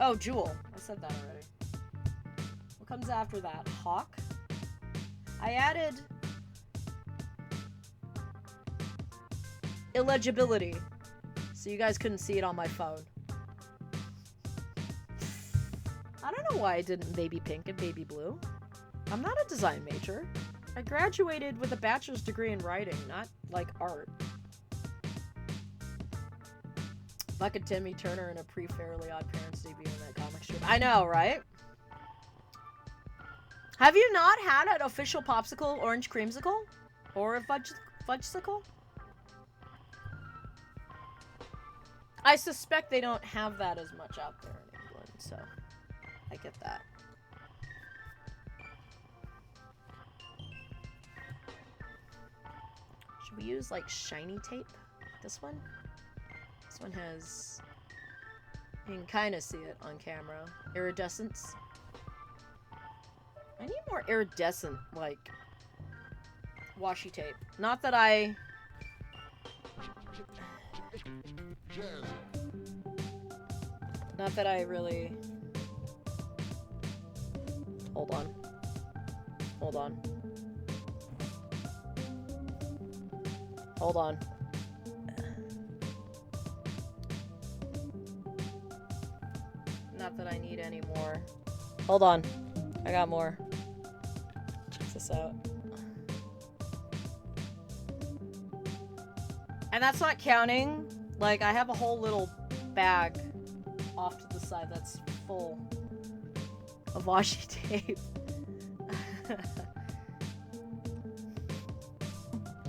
Oh, Jewel. I said that already. What comes after that? Hawk? I added illegibility, so you guys couldn't see it on my phone. I don't know why I didn't baby pink and baby blue. I'm not a design major. I graduated with a bachelor's degree in writing, not, like, art. Fucking Timmy Turner in a pre-Fairly Odd Parents debut in that comic strip. I know, right? Have you not had an official popsicle orange creamsicle? Or a fudgesicle? I suspect they don't have that as much out there in England, so I get that. Should we use like shiny tape? This one? This one has... You can kind of see it on camera. Iridescence. I need more iridescent, like, washi tape. Not that I... Not that I really... Hold on. Hold on. Hold on. Not that I need any more. Hold on. I got more. Check this out. And that's not counting. Like, I have a whole little bag off to the side that's full of washi tape.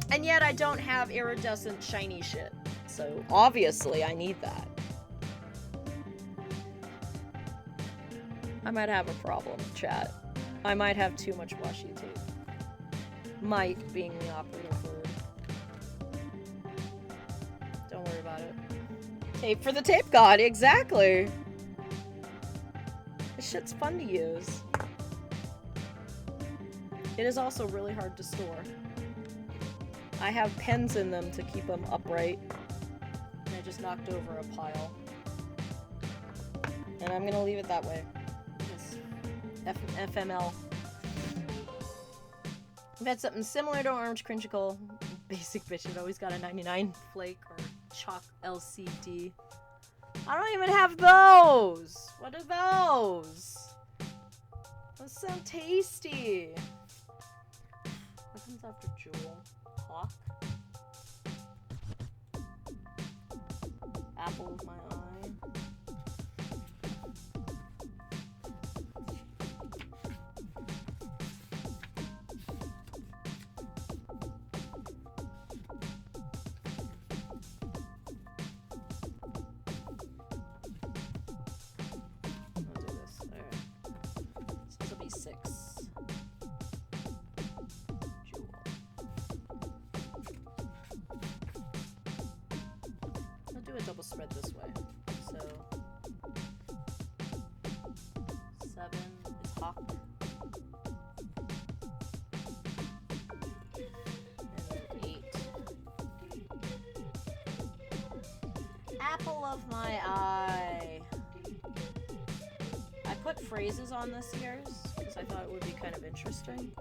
And yet I don't have iridescent shiny shit. So obviously I need that. I might have a problem, chat. I might have too much washi tape. Might being the operative word. Don't worry about it. Tape for the tape god, exactly! This shit's fun to use. It is also really hard to store. I have pens in them to keep them upright. And I just knocked over a pile. And I'm gonna leave it that way. FML. I've had something similar to Orange Creamsicle. Basic bitch, it always got a 99 flake or chalk LCD. I don't even have those! What are those? Those sound tasty. What comes after Jewel? Hawk? Apple of my eye. Double spread this way. So 7 is Hawk. And then 8. Apple of my eye. I put phrases on this year's because I thought it would be kind of interesting.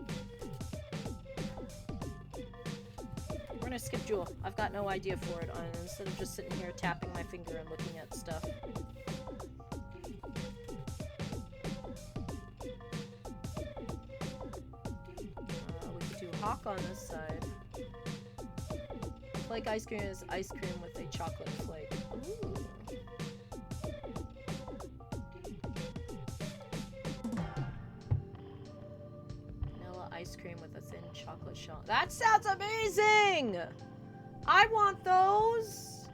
We're gonna skip Jewel. I've got no idea for it, instead of just sitting here tapping my finger and looking at stuff. We could do Hawk on this side. Flake ice cream is ice cream with a chocolate flake. Ooh. Ice cream with a thin chocolate shell. That sounds amazing! I want those!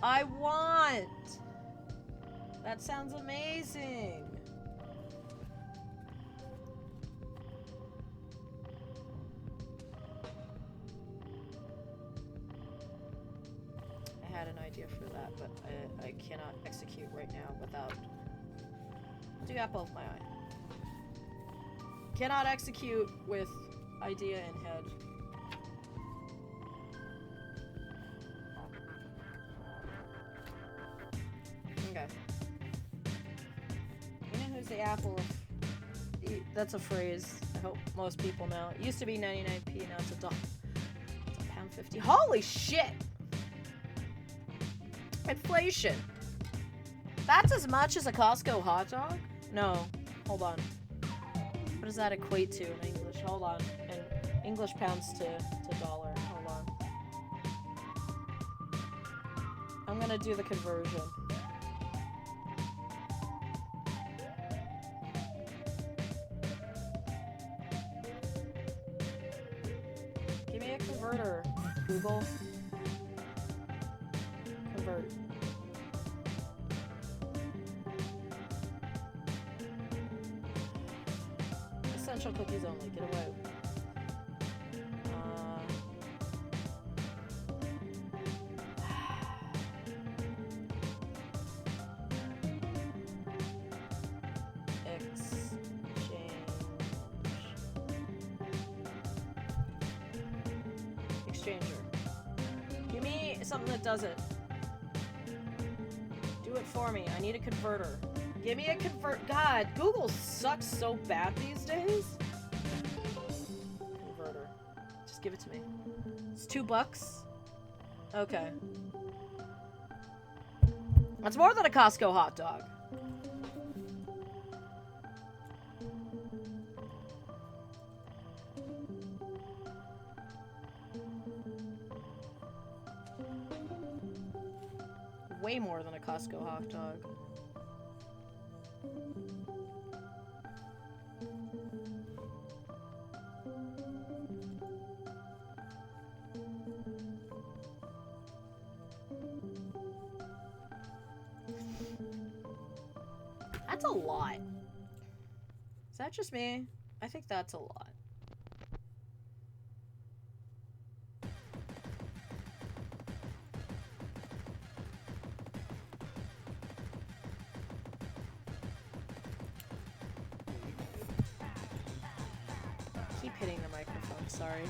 I want! That sounds amazing! I had an idea for that, but I cannot execute right now without... Do apple of my eye. Cannot execute with idea in head. Okay. You know who's the apple of... That's a phrase. I hope most people know. It used to be 99p, now it's $1. It's £1.50. Holy shit! Inflation. That's as much as a Costco hot dog? No. Hold on. What does that equate to in English? Hold on. In English pounds to dollar. Hold on. I'm gonna do the conversion. Special cookies only. Get away. Exchanger. Give me something that does it. Do it for me. I need a converter. Give me a God, Google sucks so bad these days. Converter. Just give it to me. It's $2. Okay. That's more than a Costco hot dog. Way more than a Costco hot dog. That's a lot. Is that just me? I think that's a lot. Keep hitting the microphone, sorry.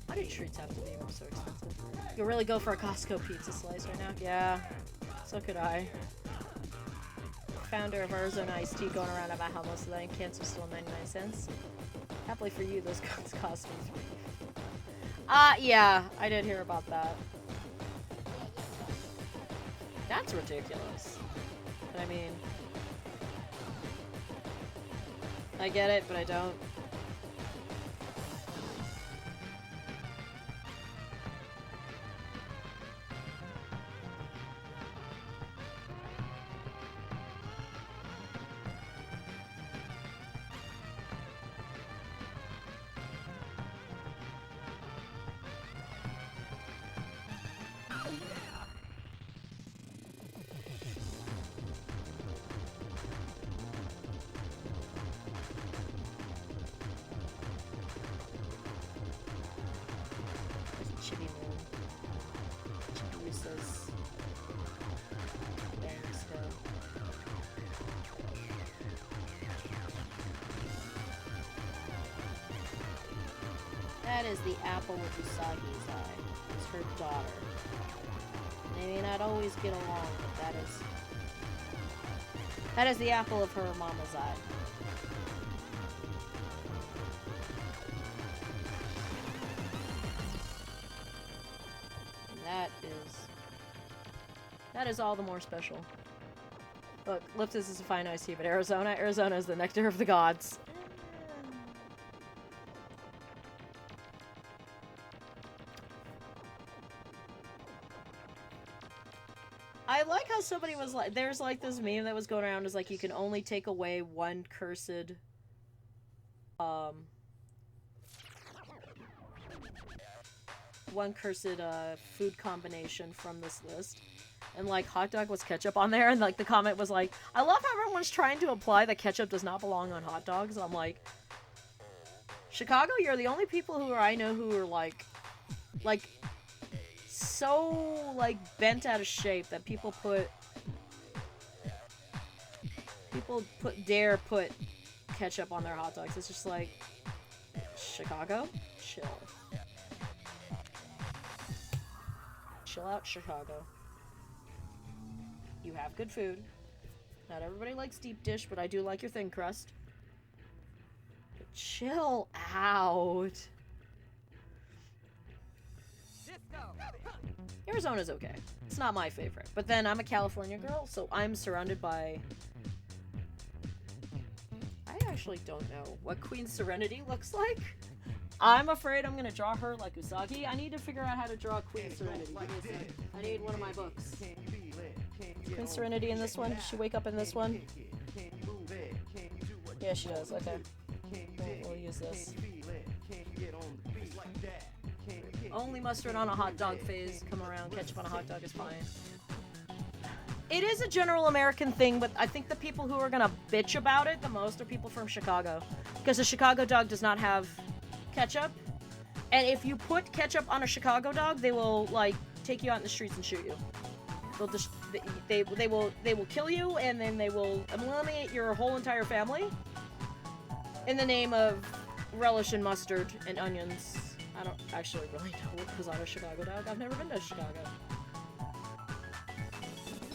Why do treats have to be so expensive? You'll really go for a Costco pizza slice right now? Yeah, so could I. Founder of Arizona Iced Tea going around about how most of that in cans are still 99 cents. Happily for you, those guns cost me $3.50. Yeah, I did hear about that. That's ridiculous. But I mean, I get it, but I don't. Chibi Moon. Chibiusa's bang still. That is the apple with Usagi's eye. It's her daughter. They may not always get along, but that is the apple of her mama's eye. That is all the more special. Look, Liptus is a fine iced tea, but Arizona is the nectar of the gods. I like how somebody was like, there's like this meme that was going around is like you can only take away one cursed food combination from this list. And like hot dog was ketchup on there, and like the comment was like, I love how everyone's trying to imply that ketchup does not belong on hot dogs. I'm like, Chicago, you're the only people who I know who are like so like bent out of shape that people dare put ketchup on their hot dogs. It's just like, Chicago, chill out, Chicago. You have good food. Not everybody likes deep dish, but I do like your thin crust. But chill out. Arizona's okay. It's not my favorite. But then I'm a California girl, so I'm surrounded by... I actually don't know what Queen Serenity looks like. I'm afraid I'm gonna draw her like Usagi. I need to figure out how to draw Queen Serenity. Give me a sec. I need one of my books. Queen Serenity in this one? Does she wake up in this one? Yeah, she does. Okay. We'll use this. Only mustard on a hot dog phase. Come around. Ketchup on a hot dog is fine. It is a general American thing, but I think the people who are gonna bitch about it the most are people from Chicago. Because the Chicago dog does not have ketchup. And if you put ketchup on a Chicago dog, they will, like, take you out in the streets and shoot you. They'll just... They will kill you, and then they will eliminate your whole entire family in the name of relish and mustard and onions. I don't actually really know what goes on a Chicago dog. I've never been to Chicago.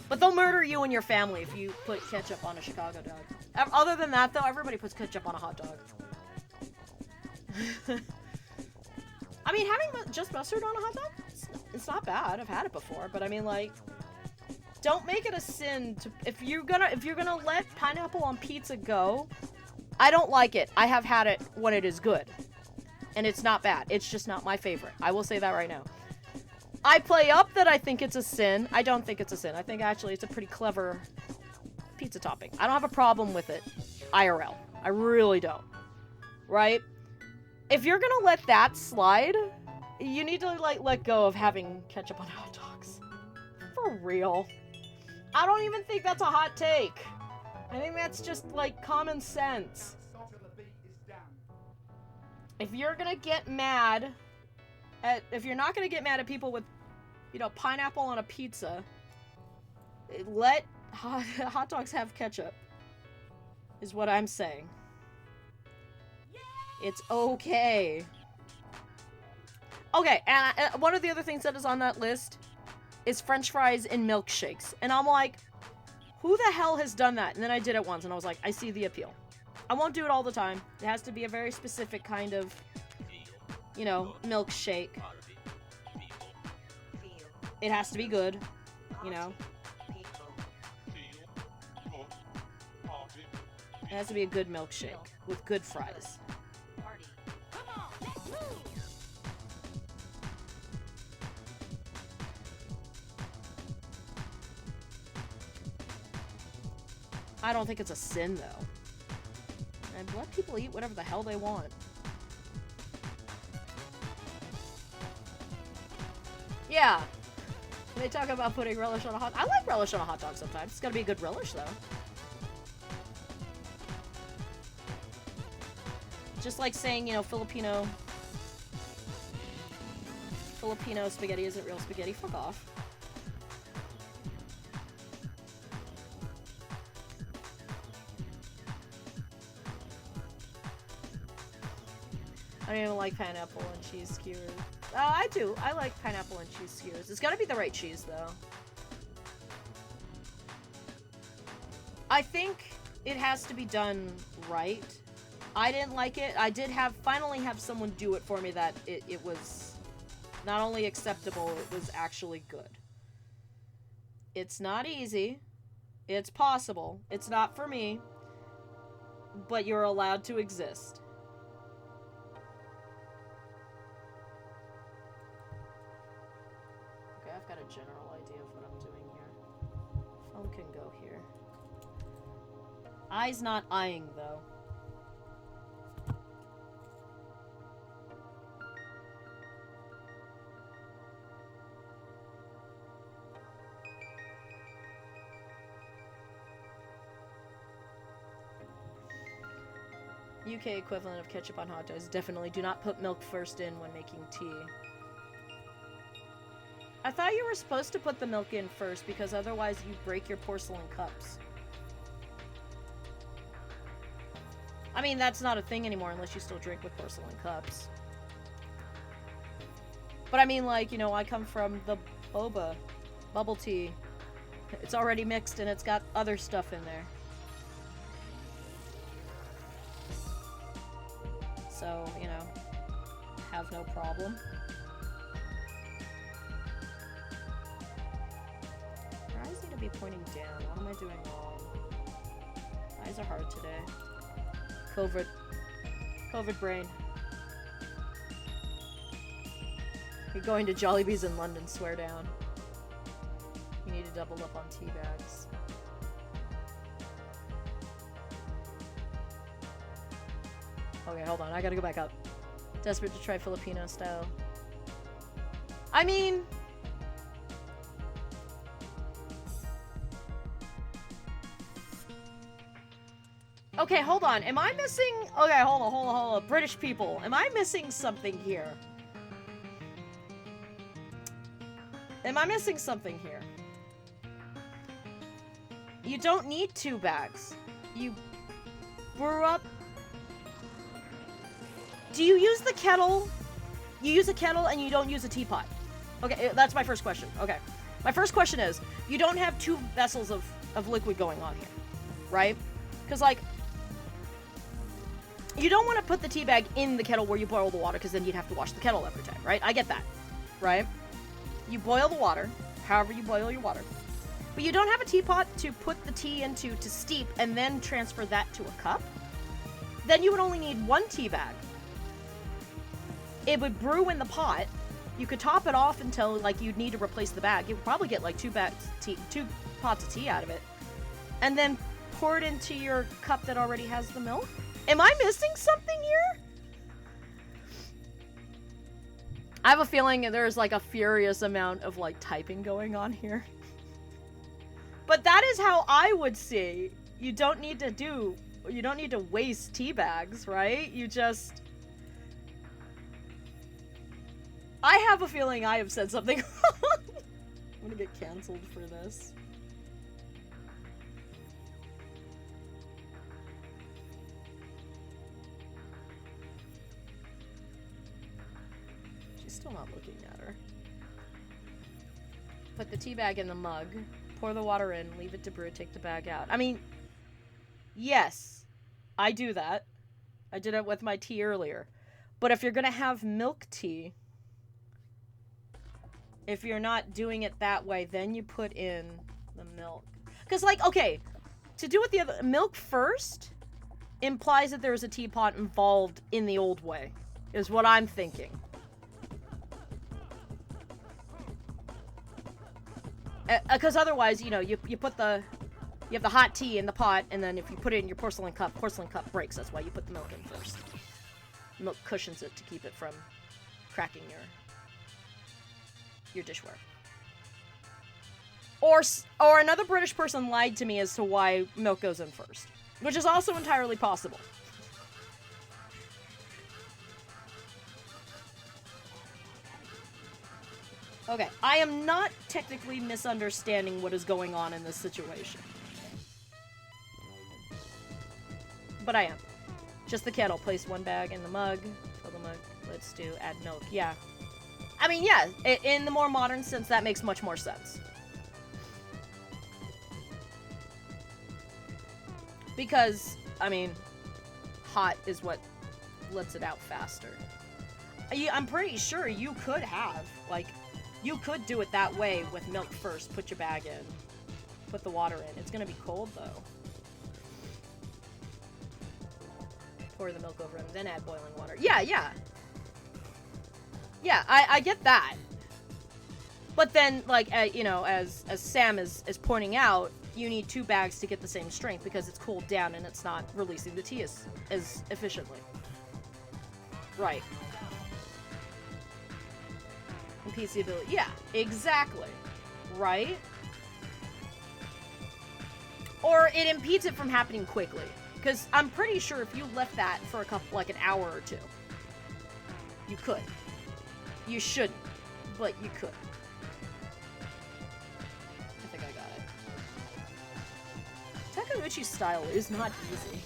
But they'll murder you and your family if you put ketchup on a Chicago dog. Other than that, though, everybody puts ketchup on a hot dog. I mean, having just mustard on a hot dog, it's not bad. I've had it before, but I mean, like, don't make it a sin to if you're gonna let pineapple on pizza go. I don't like it. I have had it when it is good, and it's not bad. It's just not my favorite. I will say that right now. I play up that I think it's a sin. I don't think it's a sin. I think actually it's a pretty clever pizza topping. I don't have a problem with it. IRL. I really don't. Right? If you're gonna let that slide, you need to, like, let go of having ketchup on hot dogs. For real. I don't even think that's a hot take. I think that's just, like, common sense. If you're gonna get mad if you're not gonna get mad at people with, you know, pineapple on a pizza, let hot dogs have ketchup, is what I'm saying. It's okay. Okay, and one of the other things that is on that list is French fries and milkshakes. And I'm like, who the hell has done that? And then I did it once, and I was like, I see the appeal. I won't do it all the time. It has to be a very specific kind of, you know, milkshake. It has to be good, you know. It has to be a good milkshake with good fries. I don't think it's a sin, though. And let people eat whatever the hell they want. Yeah. They talk about putting relish on a hot... I like relish on a hot dog sometimes. It's gotta be a good relish, though. Just like saying, you know, Filipino spaghetti isn't real spaghetti. Fuck off. I don't even like pineapple and cheese skewers. I do. I like pineapple and cheese skewers. It's gotta be the right cheese, though. I think it has to be done right. I didn't like it. I did finally have someone do it for me that it was not only acceptable, it was actually good. It's not easy. It's possible. It's not for me. But you're allowed to exist. I've got a general idea of what I'm doing here. Phone can go here. Eye's not eyeing, though. UK equivalent of ketchup on hot dogs. Definitely do not put milk first in when making tea. I thought you were supposed to put the milk in first because otherwise you break your porcelain cups. I mean, that's not a thing anymore unless you still drink with porcelain cups. But I mean, like, you know, I come from the boba, bubble tea. It's already mixed and it's got other stuff in there. So, you know, have no problem. be pointing down. What am I doing wrong? Eyes are hard today. COVID. COVID brain. You're going to Jollibee's in London, swear down. You need to double up on tea bags. Okay, hold on. I gotta go back up. Desperate to try Filipino style. I mean... Okay, hold on. Am I missing... Okay, hold on. British people. Am I missing something here? Am I missing something here? You don't need 2 bags. You brew up... Do you use the kettle? You use a kettle and you don't use a teapot. Okay, that's my first question. Okay. My first question is, you don't have 2 vessels of liquid going on here, right? Because, like, you don't want to put the tea bag in the kettle where you boil the water, because then you'd have to wash the kettle every time, right? I get that, right? You boil the water, however you boil your water. But you don't have a teapot to put the tea into to steep and then transfer that to a cup. Then you would only need 1 tea bag. It would brew in the pot. You could top it off until, like, you'd need to replace the bag. You would probably get, like, 2 pots of tea out of it. And then pour it into your cup that already has the milk. Am I missing something here? I have a feeling there's, like, a furious amount of, like, typing going on here. But that is how I would see. You don't need to waste tea bags, right? You just... I have a feeling I have said something wrong. I'm gonna get canceled for this. She's still not looking at her. Put the tea bag in the mug. Pour the water in. Leave it to brew. Take the bag out. I mean, yes, I do that. I did it with my tea earlier. But if you're gonna have milk tea... If you're not doing it that way, then you put in the milk. Because, like, okay, to do it the other... Milk first implies that there's a teapot involved in the old way, is what I'm thinking. Because otherwise, you know, you put the... You have the hot tea in the pot, and then if you put it in your porcelain cup breaks. That's why you put the milk in first. Milk cushions it to keep it from cracking your dishware. Or another British person lied to me as to why milk goes in first, which is also entirely possible. Okay, I am not technically misunderstanding what is going on in this situation. But I am. Just the kettle. Place 1 bag in the mug. Fill the mug. Let's do add milk. Yeah. I mean, yeah, in the more modern sense, that makes much more sense. Because, I mean, hot is what lets it out faster. I'm pretty sure you could have, like, you could do it that way with milk first. Put your bag in. Put the water in. It's gonna be cold, though. Pour the milk over and then add boiling water. Yeah, yeah. Yeah, I get that. But then, like, you know, as Sam is pointing out, you need 2 bags to get the same strength because it's cooled down and it's not releasing the tea as efficiently. Right. Impedes the ability. Yeah, exactly. Right? Or it impedes it from happening quickly. Because I'm pretty sure if you left that for an hour or 2, you could. You shouldn't, but you could. I think I got it. Takeuchi's style is not easy.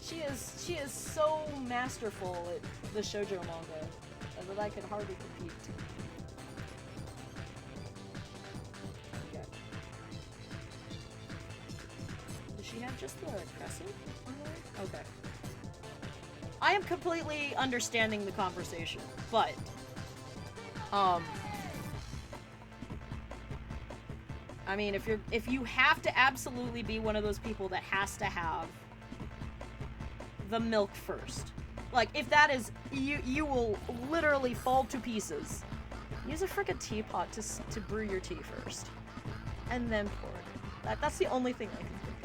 She is so masterful at the shoujo manga that I can hardly compete. Okay. Does she have just the crescent on there? Okay. I am completely understanding the conversation, but, I mean, if you have to absolutely be one of those people that has to have the milk first. Like, if that is, you will literally fall to pieces. Use a frickin' teapot to brew your tea first. And then pour it. That's the only thing I can think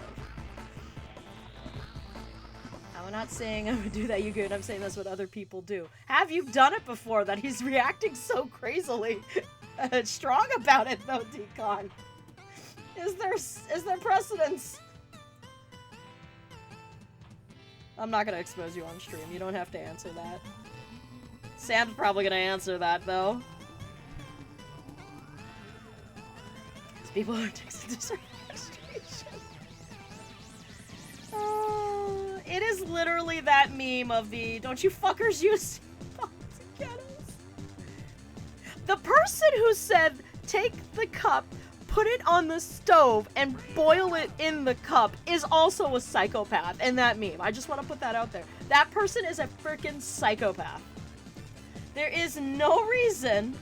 of. I'm not saying I would do that, you good. I'm saying that's what other people do. Have you done it before that he's reacting so crazily strong about it, though, Decon? Is there precedence? I'm not gonna expose you on stream. You don't have to answer that. Sam's probably gonna answer that, though. Because people are addicted to certain frustration. Oh, it is literally that meme of the, don't you fuckers use pots and kettles? The person who said, take the cup, put it on the stove, and boil it in the cup is also a psychopath in that meme. I just want to put that out there. That person is a freaking psychopath. There is no reason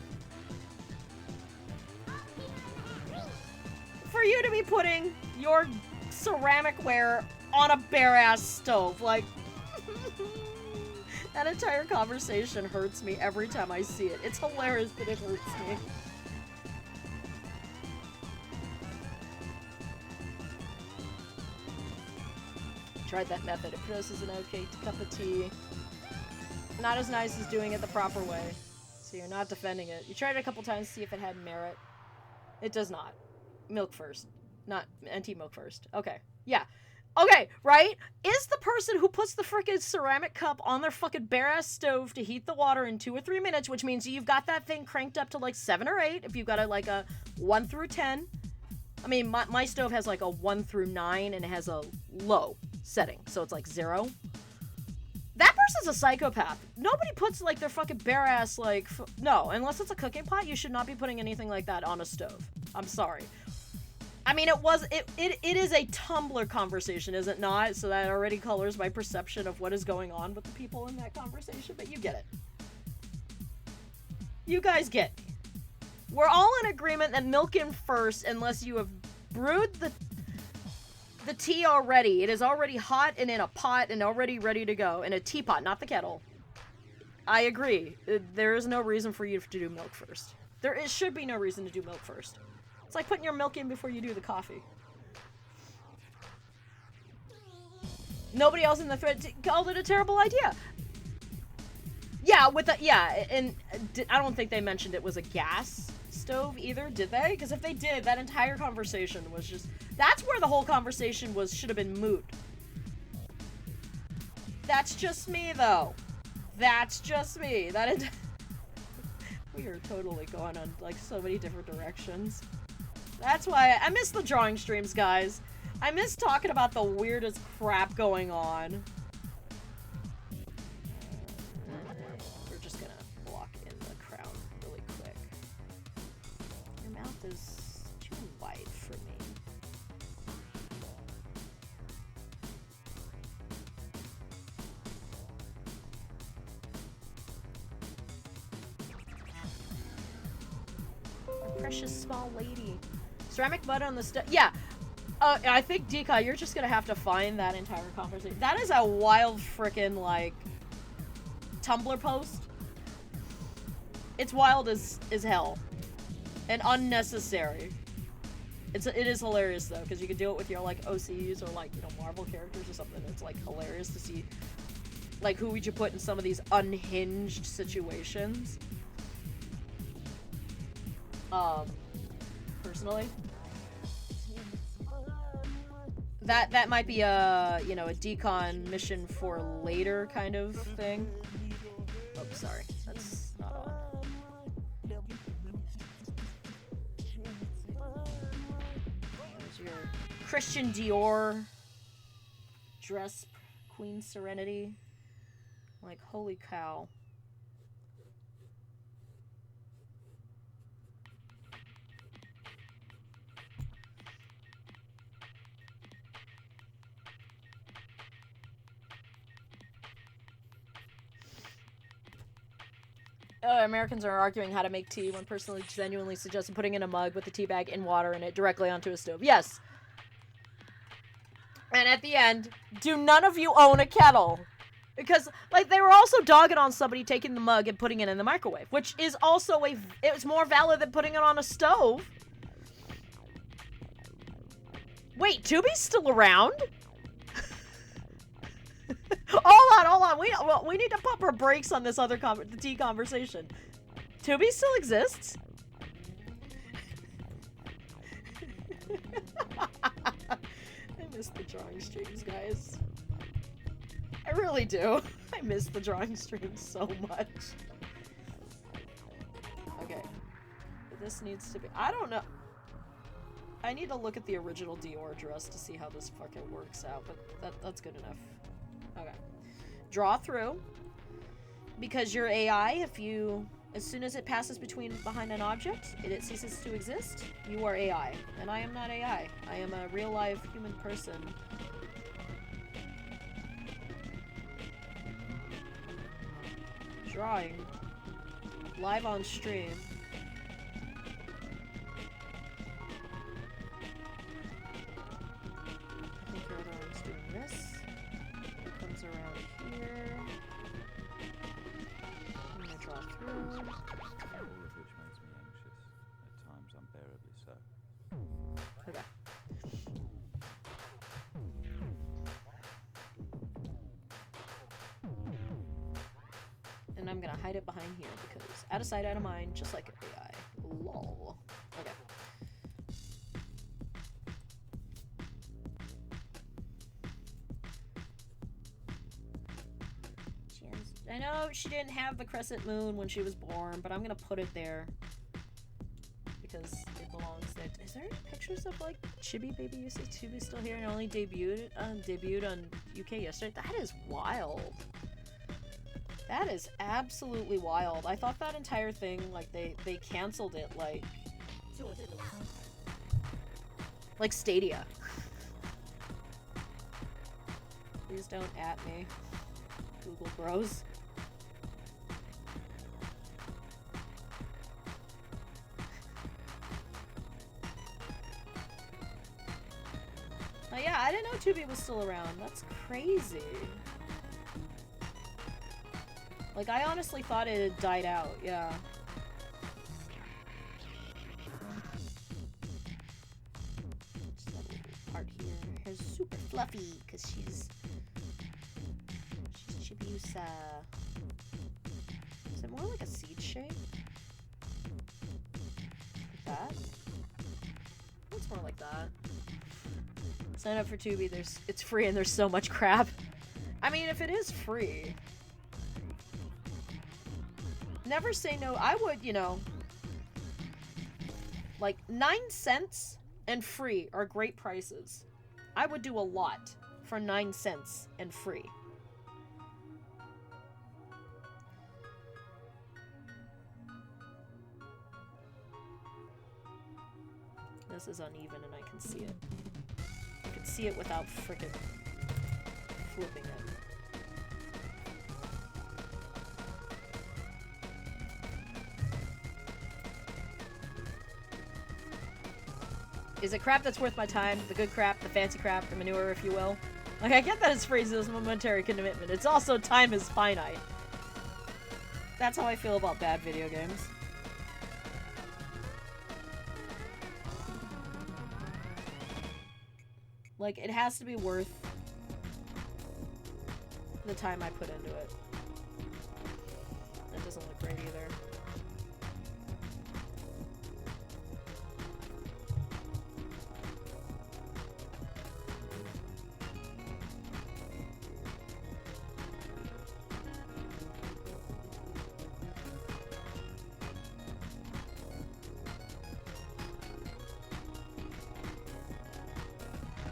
for you to be putting your ceramic ware on a bare-ass stove. Like, that entire conversation hurts me every time I see it. It's hilarious, but it hurts me. Tried that method. It produces an okay cup of tea. Not as nice as doing it the proper way. So you're not defending it. You tried it a couple times to see if it had merit. It does not. Milk first. Not anti-milk first. Okay. Yeah. Okay, right? Is the person who puts the frickin' ceramic cup on their fucking bare-ass stove to heat the water in 2 or 3 minutes, which means you've got that thing cranked up to like 7 or 8, if you've got like a 1 through 10. I mean, my stove has like a 1 through 9, and it has a low setting, so it's like 0. That person's a psychopath. Nobody puts like their fucking bare ass like no, unless it's a cooking pot, you should not be putting anything like that on a stove. I'm sorry. I mean, it is a Tumblr conversation, is it not? So that already colors my perception of what is going on with the people in that conversation, but you get it. You guys get me. We're all in agreement that milk in first unless you have brewed the tea already. It is already hot and in a pot and already ready to go. In a teapot, not the kettle. I agree. There is no reason for you to do milk first. Should be no reason to do milk first. It's like putting your milk in before you do the coffee. Nobody else in the thread called it a terrible idea. Yeah, and I don't think they mentioned it was a gas stove either, did they? Because if they did, that entire conversation was just... That's where the whole conversation should have been moot. That's just me, though. That's just me. We are totally going on, like, so many different directions. That's why I miss the drawing streams, guys. I miss talking about the weirdest crap going on. We're just gonna block in the crown really quick. Your mouth is too wide for me. A precious small lady. Ceramic mud on the stove. Yeah. I think, Dika, you're just gonna have to find that entire conversation. That is a wild frickin', like, Tumblr post. It's wild as hell. And unnecessary. It is hilarious, though, because you can do it with your, like, OCs or, like, you know, Marvel characters or something. It's, like, hilarious to see, like, who would you put in some of these unhinged situations. Personally. That might be a, you know, a decon mission for later kind of thing. Oh, sorry. That's not on. There's your Christian Dior dress, Queen Serenity. Like, holy cow. Americans are arguing how to make tea when personally genuinely suggested putting in a mug with the tea bag and water in it directly onto a stove. Yes. And at the end, do none of you own a kettle? Because, like, they were also dogging on somebody taking the mug and putting it in the microwave, which is also it's more valid than putting it on a stove. Wait, Tubi's still around? Hold on. We need to pump our brakes on this other the tea conversation. Tubi still exists? I miss the drawing streams, guys. I really do. I miss the drawing streams so much. Okay. This needs to be... I don't know. I need to look at the original Dior dress to see how this fucking works out, but that's good enough. Okay. Draw through. Because you're AI, as soon as it passes behind an object, it ceases to exist, you are AI. And I am not AI. I am a real live human person. Drawing. Live on stream. I think your other one's doing this. It comes around here. I'm gonna draw through. All of which makes me anxious, at times unbearably so. Okay. And I'm gonna hide it behind here because out of sight, out of mind, just like AI. Lol. Okay. I know she didn't have the crescent moon when she was born, but I'm gonna put it there because it belongs there. Is there any pictures of like Chibi Baby Uses Chibi still here and only debuted on UK yesterday? That is wild. That is absolutely wild. I thought that entire thing, like, they canceled it, like Stadia. Please don't at me, Google Bros. Oh yeah, I didn't know Tubi was still around. That's crazy. Like, I honestly thought it had died out, yeah. Just that little part here. Her hair's super fluffy, because she's Chibiusa. Is it more like a seed shape? Like that? It's more like that. Sign up for Tubi, it's free and there's so much crap. I mean, if it is free... Never say no. I would, like 9 cents and free are great prices. I would do a lot for 9 cents and free. This is uneven and I can see it. I can see it without frickin' flipping it. Is it crap that's worth my time? The good crap, the fancy crap, the manure, if you will? Like, I get that it's phrased as momentary commitment. It's also time is finite. That's how I feel about bad video games. Like, it has to be worth the time I put into it. That doesn't look great either.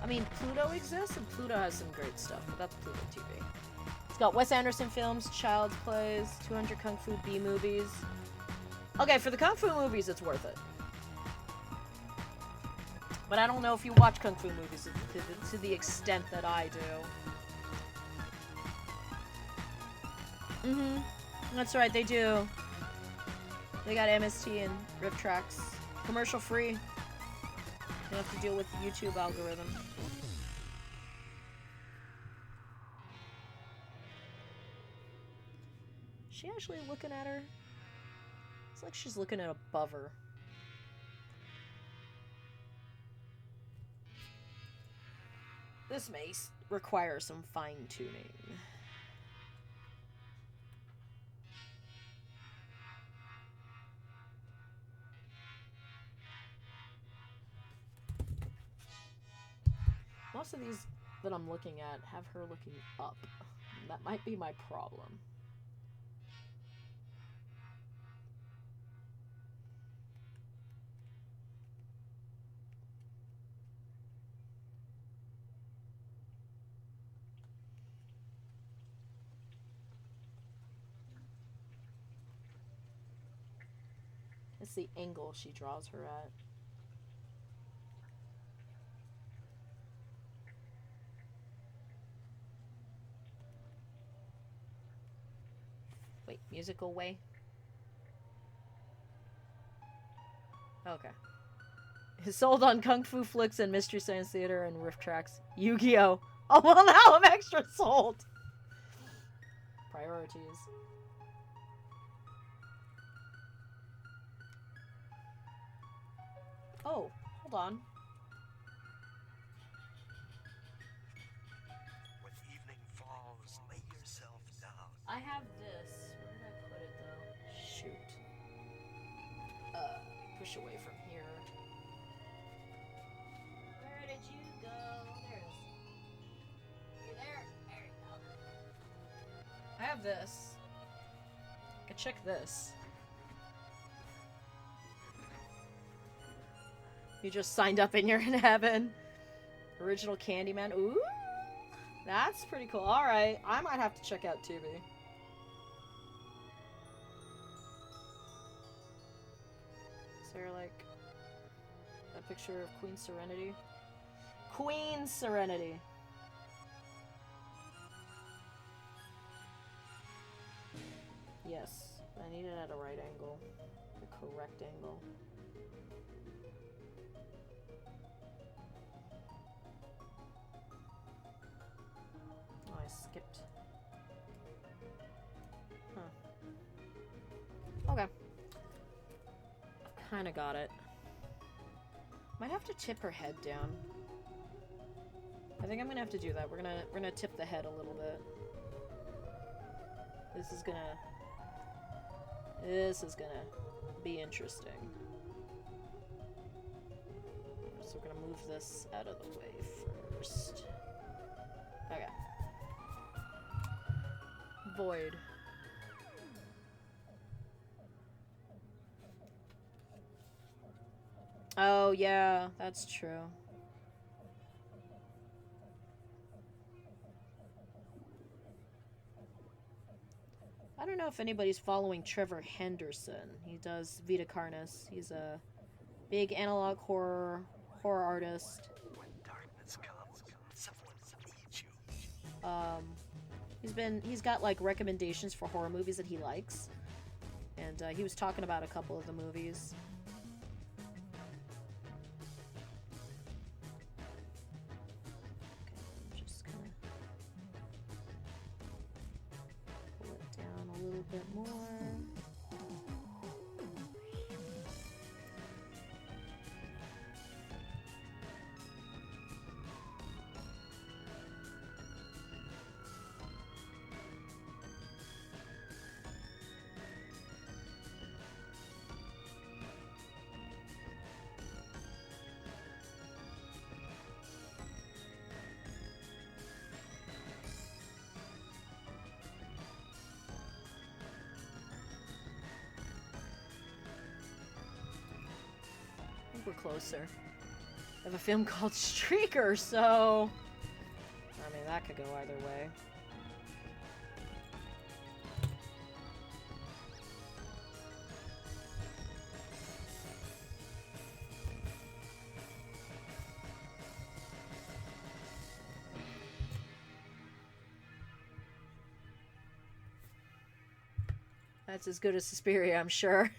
I mean, Pluto exists, and Pluto has some great stuff, but that's Pluto TV. It's got Wes Anderson films, Child's Plays, 200 Kung Fu B movies. Okay, for the Kung Fu movies, it's worth it. But I don't know if you watch Kung Fu movies to the extent that I do. That's right, they do. They got MST and Rift Tracks. Commercial free. You don't have to deal with the YouTube algorithm. Is she actually looking at her? It's like she's looking at above her. This may require some fine-tuning. Most of these that I'm looking at have her looking up. That might be my problem. It's the angle she draws her at. Wait, musical way? Okay. It's sold on Kung Fu Flicks and Mystery Science Theater and Rift Tracks. Yu-Gi-Oh! Oh, well, now I'm extra sold! Priorities. Oh, hold on. When evening falls, lay yourself down. I have this. Where did I put it, though? Shoot. Push away from here. Where did you go? There it is. You there? There you go. I have this. I can check this. You just signed up and you're in heaven. Original Candyman. Ooh! That's pretty cool. Alright, I might have to check out Tubi. Is there, like, a picture of Queen Serenity? Queen Serenity! Yes, I need it at a right angle. The correct angle. Oh, I skipped. Huh. Okay. I've kinda got it. Might have to tip her head down. I think I'm gonna have to do that. We're gonna tip the head a little bit. This is gonna be interesting. So we're gonna move this out of the way first. Okay. Void. Oh, yeah, that's true. I don't know if anybody's following Trevor Henderson. He does Vita Carnus. He's a big analog horror artist. When darkness comes, someone needs you. He's got like recommendations for horror movies that he likes. And he was talking about a couple of the movies. A little bit more. We're closer. I have a film called Streaker, so I mean that could go either way. That's as good as Suspiria, I'm sure.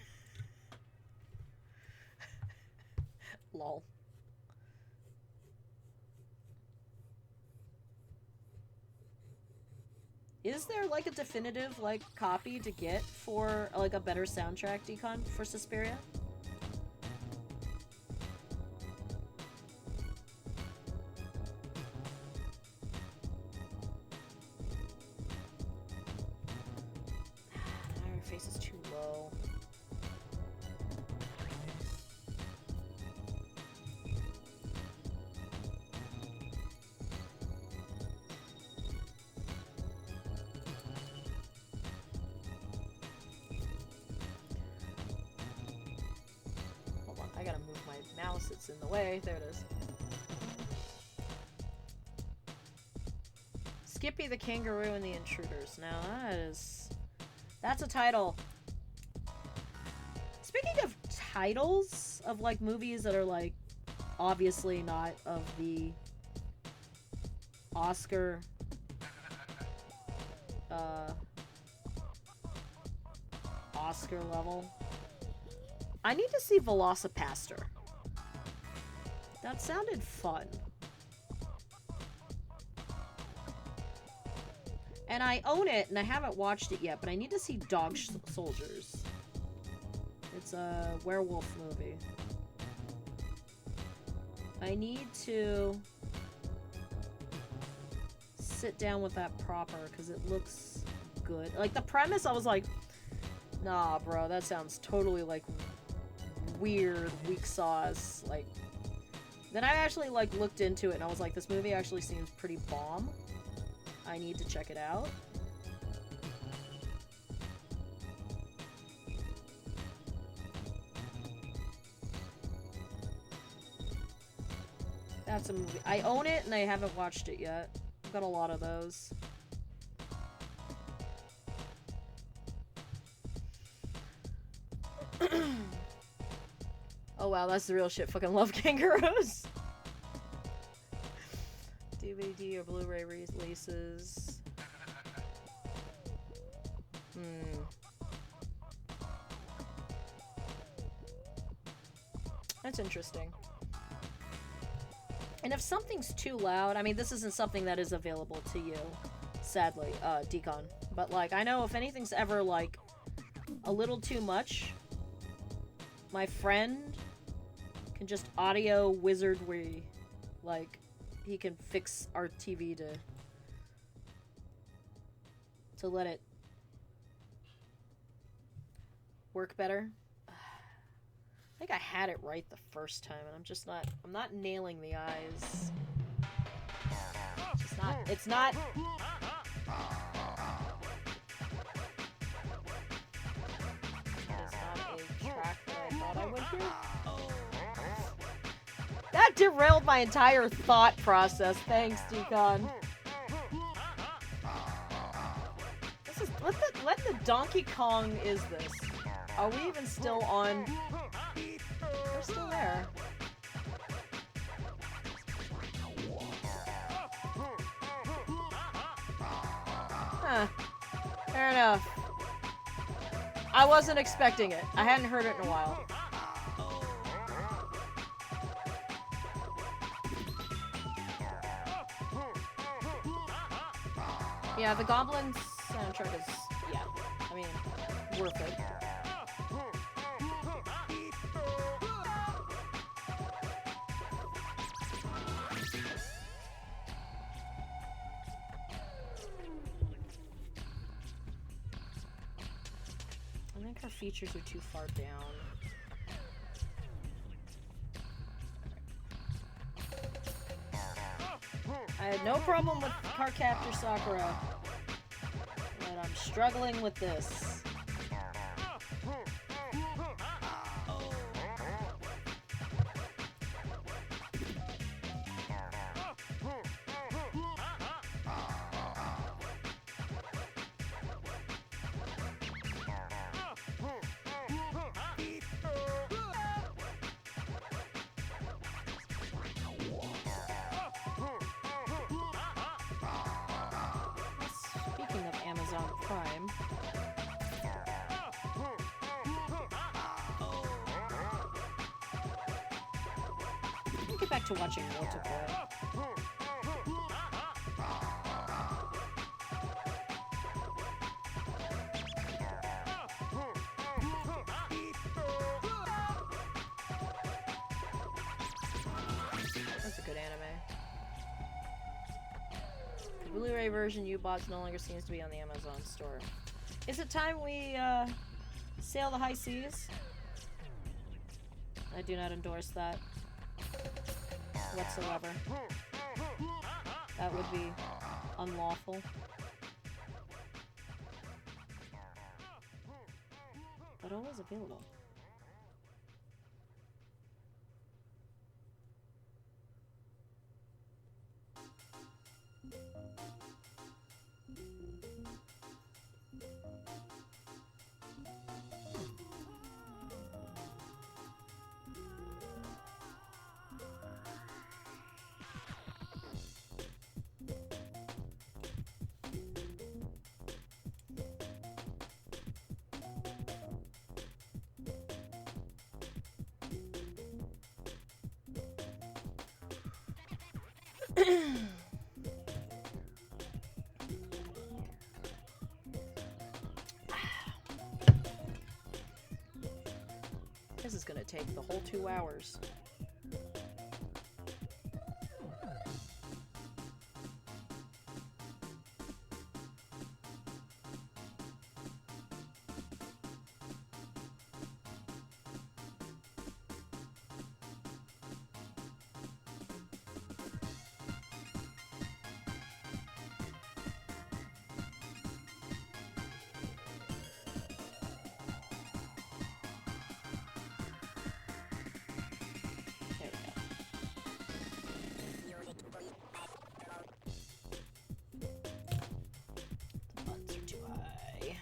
Lol. Is there like a definitive like copy to get for like a better soundtrack, Decon, for Suspiria? Her face is too low. Hold on, I gotta move my mouse, it's in the way. There it is. Skippy the Kangaroo and the Intruders. Now that's a title. Speaking of titles of like movies that are like obviously not of the Oscar Oscar level, I need to see Velocipaster. That sounded fun. And I own it, and I haven't watched it yet, but I need to see Dog Soldiers. It's a werewolf movie. I need to sit down with that proper, because it looks good. Like, the premise, I was like, nah, bro, that sounds totally, like, weird, weak sauce. Like, then I actually, like, looked into it, and I was like, this movie actually seems pretty bomb. I need to check it out. That's a movie. I own it and I haven't watched it yet. I've got a lot of those. Oh wow, that's the real shit. Fucking love kangaroos. DVD or Blu-ray releases. That's interesting. And if something's too loud, I mean, this isn't something that is available to you, sadly, Decon. But, like, I know if anything's ever, like, a little too much, my friend can just audio wizardry, like, he can fix our TV to let it work better. I think I had it right the first time, and I'm not nailing the eyes. It's not a track that I thought I would hear. That derailed my entire thought process. Thanks, Decon. This is what the Donkey Kong is this? Are we even still on? We're still there. Huh. Fair enough. I wasn't expecting it. I hadn't heard it in a while. Yeah, the Goblin soundtrack is, yeah, I mean, worth it. I think our features are too far down. I had no problem with Cardcaptor Sakura, but I'm struggling with this. Speaking of Amazon Prime, get back to watching multiplayer. That's a good anime. The Blu-ray version you bought no longer seems to be on the Amazon store. Is it time we sail the high seas? I do not endorse that whatsoever. That would be unlawful. But always available. This is gonna take the whole 2 hours. There we go. The buttons are too high.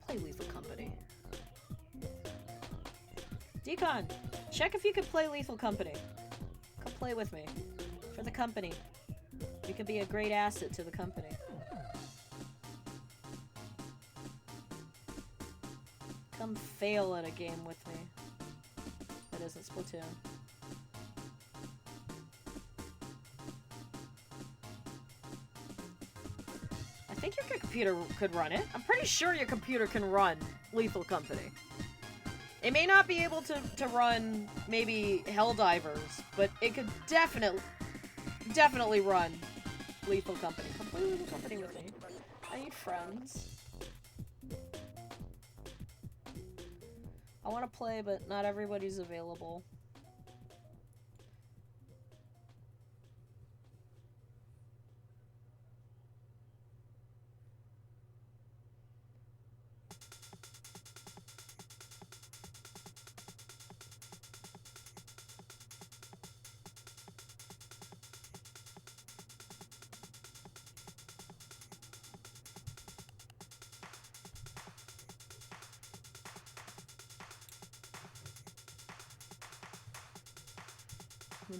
Play Lethal Company. Decon, check if you can play Lethal Company. Come play with me. For the company. You can be a great asset to the company. Come fail at a game with me. That isn't Splatoon. I think your computer could run it. I'm pretty sure your computer can run Lethal Company. It may not be able to run maybe Helldivers, but it could definitely run Lethal Company. Come play Lethal Company with me. I need friends. I want to play, but not everybody's available.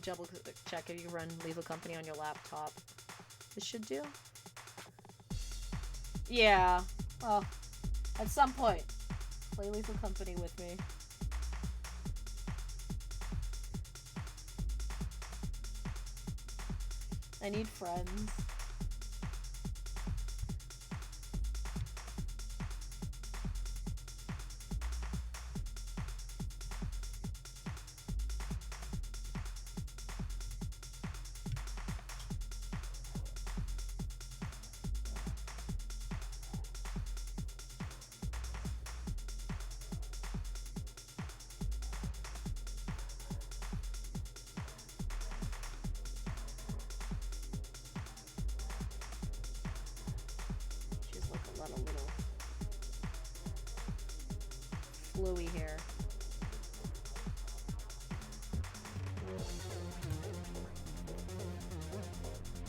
Double check if you run Lethal Company on your laptop. This should do. Yeah. Well, at some point, play Lethal Company with me. I need friends. Flowy hair.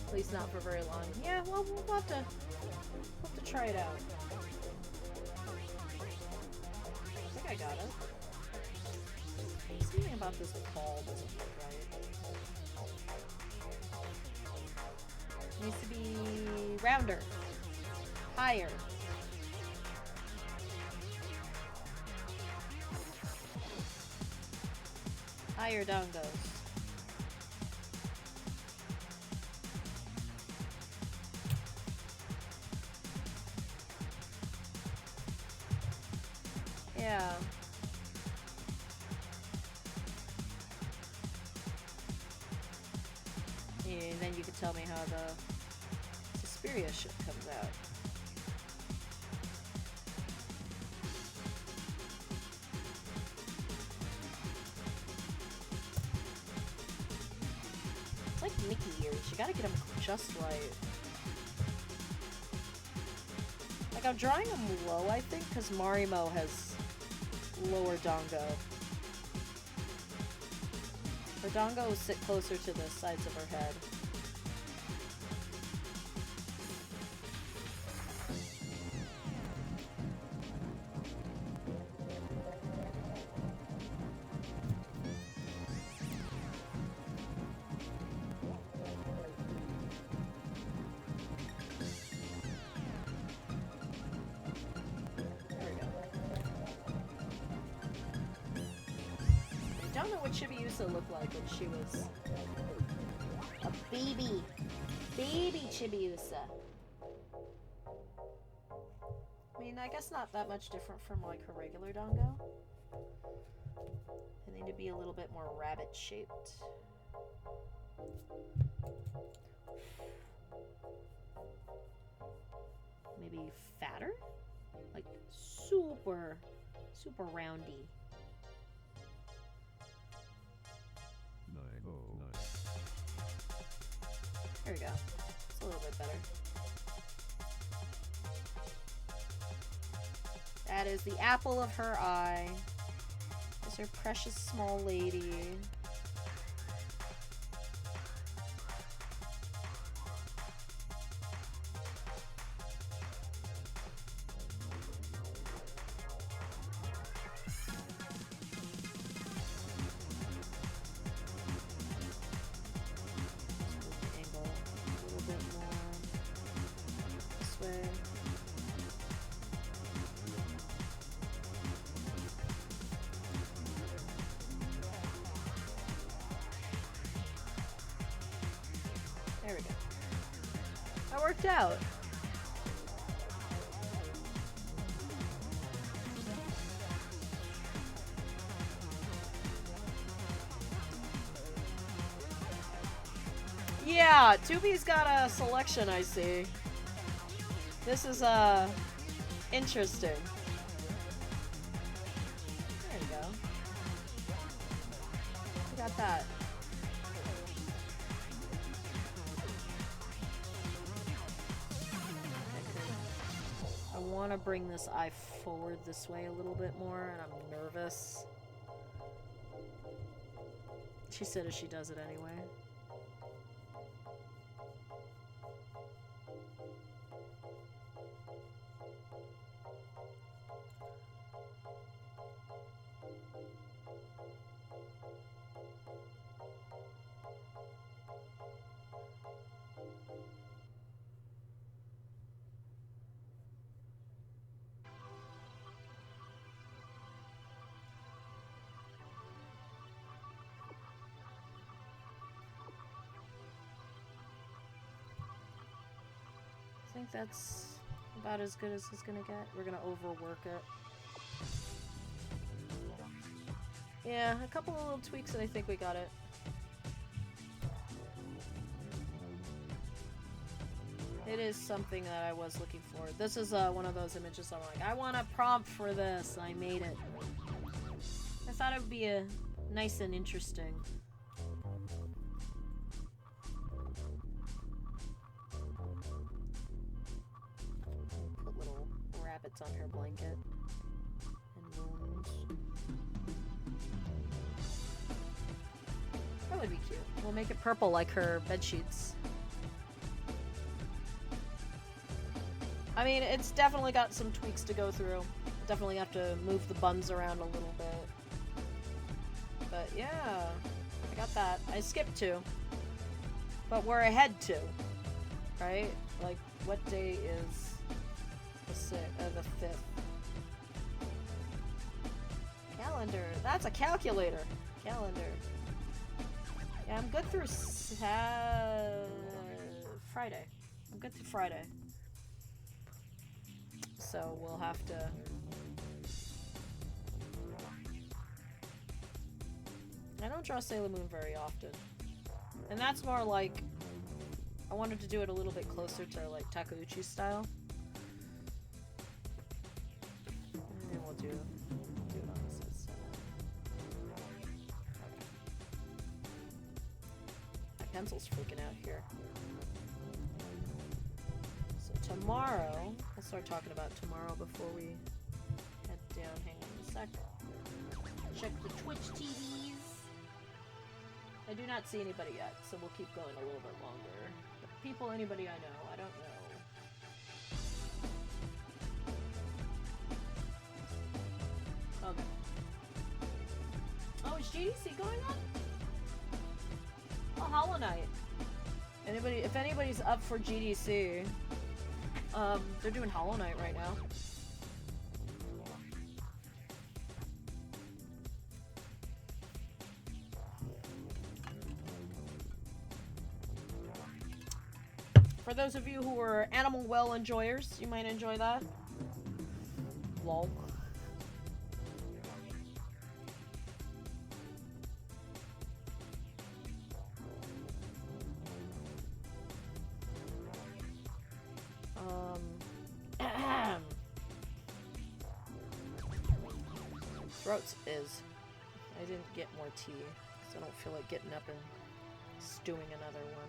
At least not for very long. Yeah, well, we'll have to try it out. I think I got it. Something about this ball doesn't look right. Needs to be rounder. Higher. Higher dongos. Yeah. And then you can tell me how the Suspiria ship comes out. It's like Mickey ears. You gotta get them just right. Like, I'm drawing them low, I think, because Marimo has lower dongo. Her dongo will sit closer to the sides of her head. I don't know what Chibiusa looked like when she was a baby. Baby Chibiusa. I mean, I guess not that much different from like her regular dongo. They need to be a little bit more rabbit shaped. Maybe fatter? Like super roundy. There we go. It's a little bit better. That is the apple of her eye. Is her precious small lady. There we go. That worked out. Yeah, Tubi's got a selection, I see. This is, interesting. There you go. We got that. I want to bring this eye forward this way a little bit more, and I'm nervous. She said as she does it anyway. I think that's about as good as it's gonna get. We're gonna overwork it. Yeah, a couple of little tweaks and I think we got it. It is something that I was looking for. This is one of those images I'm like, I want a prompt for this. I made it. I thought it would be a nice and interesting. Put little rabbits on her blanket. And wounds. That would be cute. We'll make it purple like her bedsheets. I mean, it's definitely got some tweaks to go through. Definitely have to move the buns around a little bit. But yeah, I got that. I skipped 2. But we're ahead 2. right? Like, what day is the 5th? Calendar. That's a calculator. Calendar. Yeah, I'm good through Friday. I'm good through Friday. So we'll have to... I don't draw Sailor Moon very often. And that's more like... I wanted to do it a little bit closer to like Takeuchi style. And we'll do it on this side. Okay. My pencil's freaking out here. So tomorrow, we'll start talking about tomorrow before we head down. Hang on a sec. Check the Twitch TVs. I do not see anybody yet, so we'll keep going a little bit longer. People, anybody I know, I don't know. Okay. Oh, is GDC going on? Oh, Hollow Knight. Anybody, if anybody's up for GDC, they're doing Hollow Knight right now. For those of you who are Animal Well enjoyers, you might enjoy that. Lol. Throats is. I didn't get more tea, because I don't feel like getting up and stewing another one.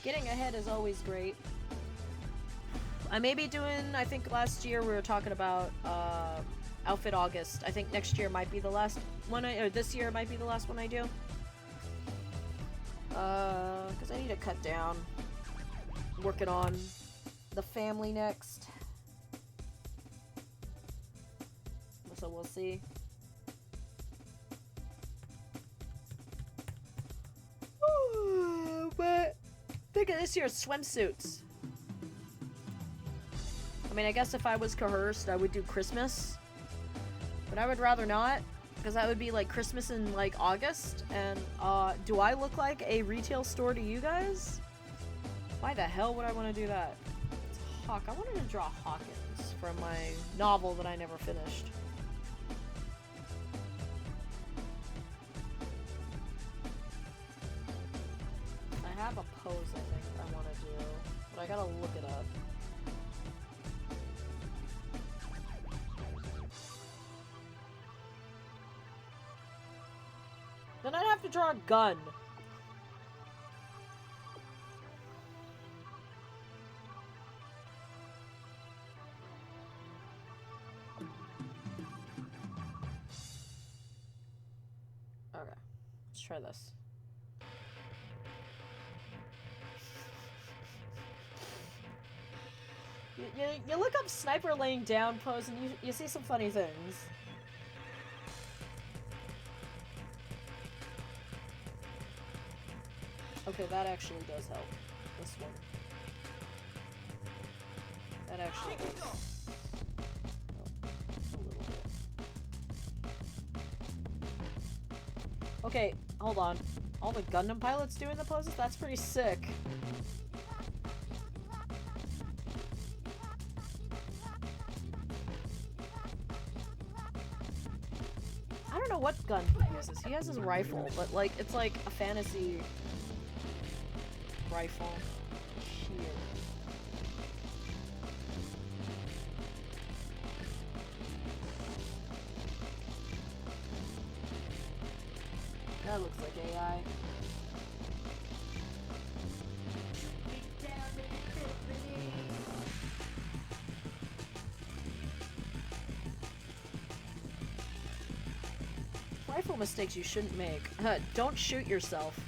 Getting ahead is always great. I may be doing, I think last year we were talking about Outfit August. I think next year might be the last one, or this year might be the last one I do. Because I need to cut down. Working on the family next. So we'll see. But think of this year's swimsuits. I mean, I guess if I was coerced, I would do Christmas. But I would rather not, because that would be like Christmas in like August. And do I look like a retail store to you guys? Why the hell would I want to do that? It's Hawk. I wanted to draw Hawkins from my novel that I never finished. I have a pose I think I want to do, but I gotta look it up. Then I'd have to draw a gun. Okay, let's try this. You look up sniper laying down pose and you see some funny things. Okay, that actually does help. This one. That actually does. Oh, a little bit. Okay, hold on. All the Gundam pilots doing the poses? That's pretty sick. I don't know what gun he uses. He has his rifle, but like it's like a fantasy rifle. Shit. That looks like AI. Rifle mistakes you shouldn't make. Don't shoot yourself.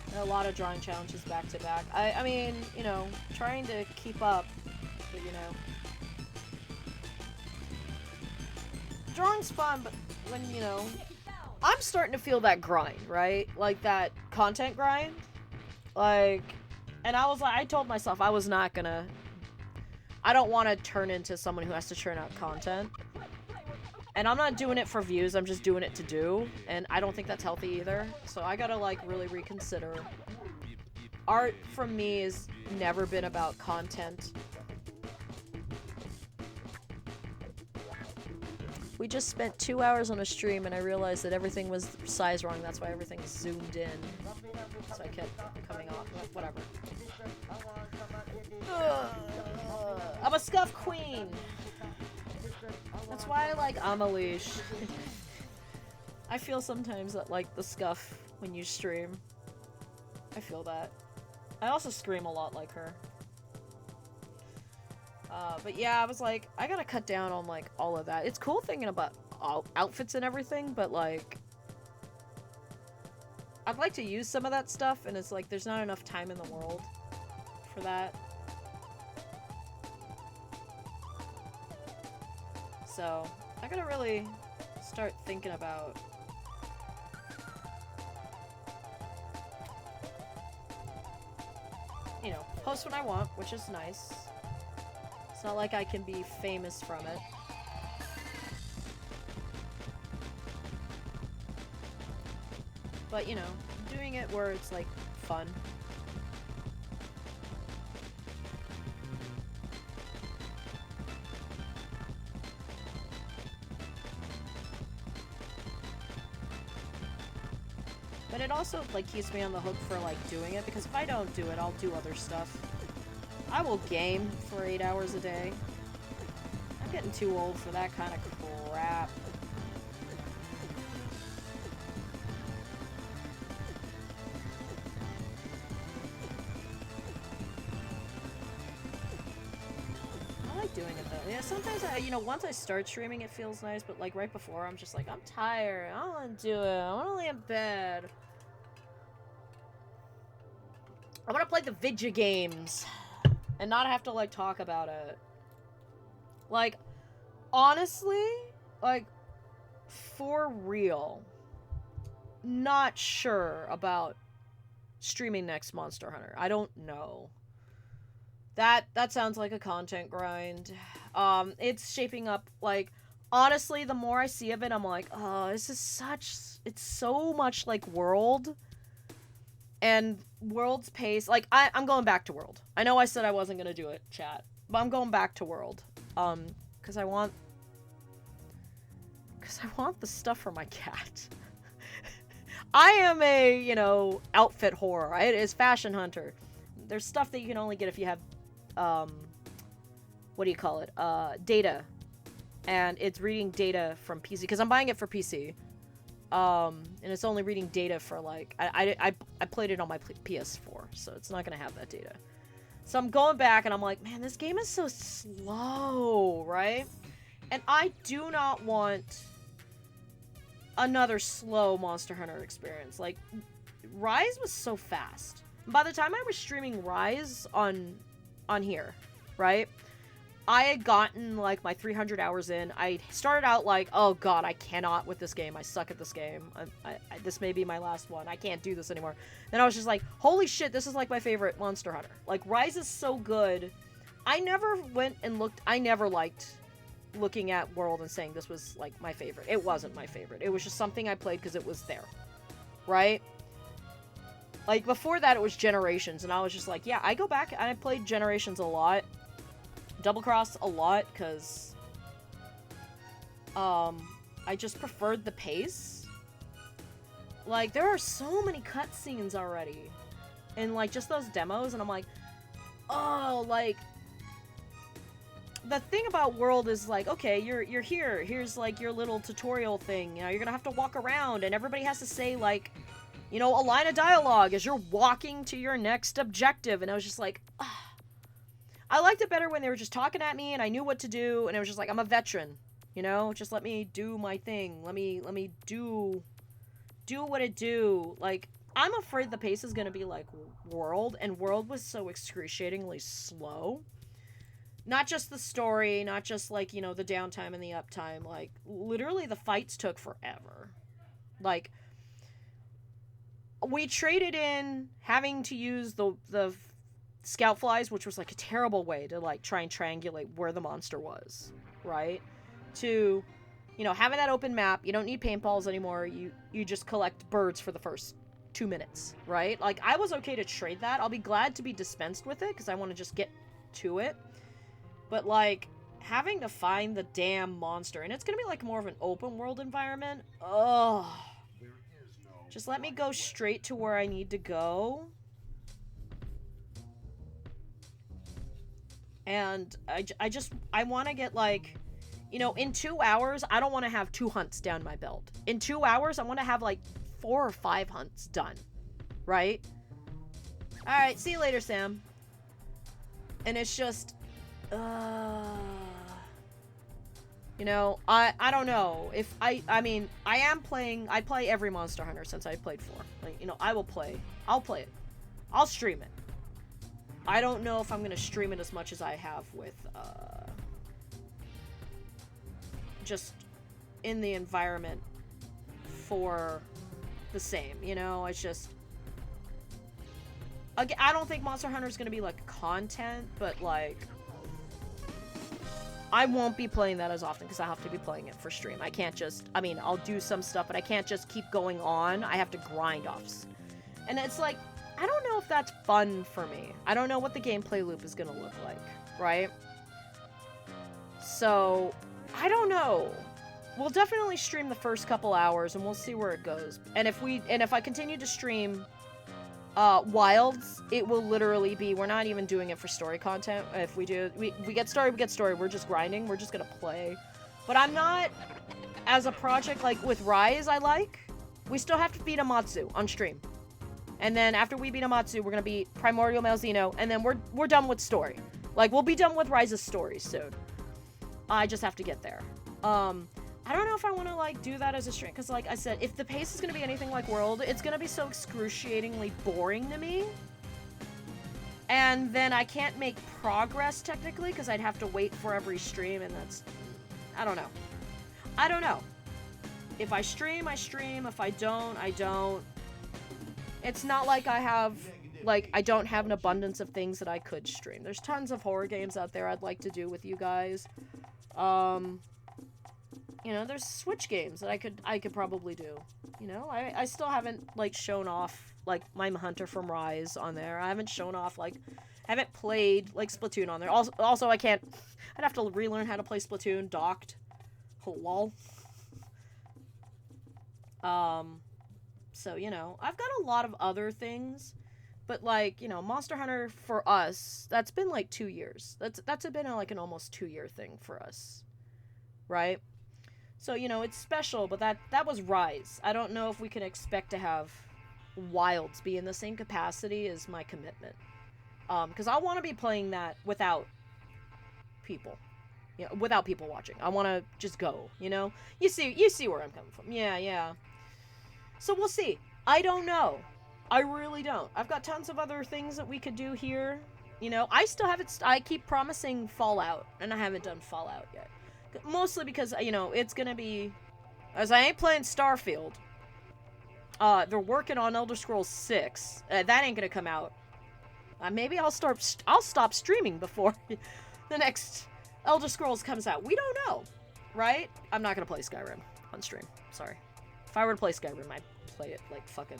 There are a lot of drawing challenges back to back. I mean, you know, trying to keep up, but you know. Drawing's fun, but when, you know, I'm starting to feel that grind, right? Like that content grind. Like, And I was like, I told myself I was not gonna... I don't want to turn into someone who has to churn out content. And I'm not doing it for views, I'm just doing it to do. And I don't think that's healthy either. So I gotta, like, really reconsider. Art, for me, has never been about content. We just spent 2 hours on a stream and I realized that everything was size wrong. That's why everything's zoomed in. So I kept coming off. Whatever. I'm a scuff queen. That's why I like Amalish. I feel sometimes that, like, the scuff when you stream. I feel that. I also scream a lot like her. But yeah, I was like, I gotta cut down on, like, all of that. It's cool thinking about outfits and everything, but, like, I'd like to use some of that stuff, and it's like, there's not enough time in the world for that. So, I gotta really start thinking about... you know, post when I want, which is nice. It's not like I can be famous from it. But, you know, doing it where it's, like, fun. But it also, like, keeps me on the hook for, like, doing it, because if I don't do it, I'll do other stuff. I will game for 8 hours a day. I'm getting too old for that kind of crap. I like doing it though. Yeah, sometimes you know, once I start streaming it feels nice, but like right before I'm just like, I'm tired, I don't want to do it, I want to lay in bed. I want to play the video games. And not have to, like, talk about it. Like, honestly, like, for real, not sure about streaming next Monster Hunter. I don't know. That sounds like a content grind. It's shaping up, like, honestly, the more I see of it, I'm like, oh, this is such, it's so much like World. And World's pace, like, I'm going back to World. I know I said I wasn't gonna do it, chat, but I'm going back to World. Because I want the stuff for my cat. I am a, you know, outfit whore. It is fashion hunter. There's stuff that you can only get if you have, what do you call it? Data. And it's reading data from PC, because I'm buying it for PC. And it's only reading data for, like, I played it on my PS4, so it's not gonna have that data. So I'm going back, and I'm like, man, this game is so slow, right? And I do not want another slow Monster Hunter experience. Like, Rise was so fast. By the time I was streaming Rise on here, right? I had gotten, like, my 300 hours in. I started out like, oh god, I cannot with this game. I suck at this game. This may be my last one. I can't do this anymore. Then I was just like, holy shit, this is, like, my favorite Monster Hunter. Like, Rise is so good. I never went and looked... I never liked looking at World and saying this was, like, my favorite. It wasn't my favorite. It was just something I played because it was there. Right? Like, before that, it was Generations, and I was just like, yeah, I go back and I played Generations a lot. Double Cross a lot, because I just preferred the pace. Like, there are so many cutscenes already in, like, just those demos, and I'm like, oh, like, the thing about World is, like, okay, you're here, here's, like, your little tutorial thing, you know, you're gonna have to walk around, and everybody has to say, like, you know, a line of dialogue as you're walking to your next objective, and I was just like, ah. I liked it better when they were just talking at me and I knew what to do, and it was just like, I'm a veteran, you know? Just let me do my thing. Let me do what it do. Like, I'm afraid the pace is gonna be like World, and World was so excruciatingly slow. Not just the story, not just, like, you know, the downtime and the uptime. Like, literally the fights took forever. Like, we traded in having to use the scout flies, which was like a terrible way to like try and triangulate where the monster was, right? To, you know, having that open map, you don't need paintballs anymore. You just collect birds for the first 2 minutes, right? Like, I was okay to trade that. I'll be glad to be dispensed with it because I want to just get to it. But like, having to find the damn monster, and it's gonna be like more of an open world environment. Ugh. Just let me go straight to where I need to go. And I want to get like, you know, in 2 hours, I don't want to have 2 hunts down my belt. In 2 hours, I want to have like 4 or 5 hunts done, right? All right, see you later, Sam. And it's just, you know, I don't know if I mean, I play every Monster Hunter since I played 4. Like, you know, I'll play it. I'll stream it. I don't know if I'm gonna stream it as much as I have with, just in the environment for the same, you know? It's just, again, I don't think Monster Hunter is gonna be like content, but like, I won't be playing that as often because I have to be playing it for stream. I can't just, I mean, I'll do some stuff, but I can't just keep going on. I have to grind off. And it's like, I don't know if that's fun for me. I don't know what the gameplay loop is gonna look like, right? So, I don't know. We'll definitely stream the first couple hours and we'll see where it goes. And if I continue to stream Wilds, it will literally be, we're not even doing it for story content. If we do, we get story, we're just grinding, we're just gonna play. But I'm not, as a project like with Rise, we still have to beat Amatsu on stream. And then after we beat Amatsu, we're gonna beat Primordial Malzeno, and then we're done with story. Like, we'll be done with Rise's story soon. I just have to get there. I don't know if I want to, like, do that as a stream, because, like I said, if the pace is gonna be anything like World, it's gonna be so excruciatingly boring to me. And then I can't make progress, technically, because I'd have to wait for every stream, and that's... I don't know. I don't know. If I stream, I stream. If I don't, I don't. It's not like I have, like, I don't have an abundance of things that I could stream. There's tons of horror games out there I'd like to do with you guys. You know, there's Switch games that I could probably do. You know, I still haven't, like, shown off, like, my Hunter from Rise on there. I haven't shown off, like, haven't played, like, Splatoon on there. Also, I can't, I'd have to relearn how to play Splatoon docked. Lol. So, you know, I've got a lot of other things, but, like, you know, Monster Hunter for us, that's been, like, 2 years. That's been, like, an almost 2-year thing for us, right? So, you know, it's special, but that was Rise. I don't know if we can expect to have Wilds be in the same capacity as my commitment. Because I want to be playing that without people. You know, without people watching. I want to just go, you know? You see where I'm coming from. Yeah. So we'll see. I don't know. I really don't. I've got tons of other things that we could do here. You know, I still haven't... I keep promising Fallout, and I haven't done Fallout yet. Mostly because, you know, it's gonna be... As I ain't playing Starfield. They're working on Elder Scrolls 6. That ain't gonna come out. Maybe I'll stop streaming before the next Elder Scrolls comes out. We don't know. Right? I'm not gonna play Skyrim on stream. Sorry. If I were to play Skyrim, I'd play it like fucking...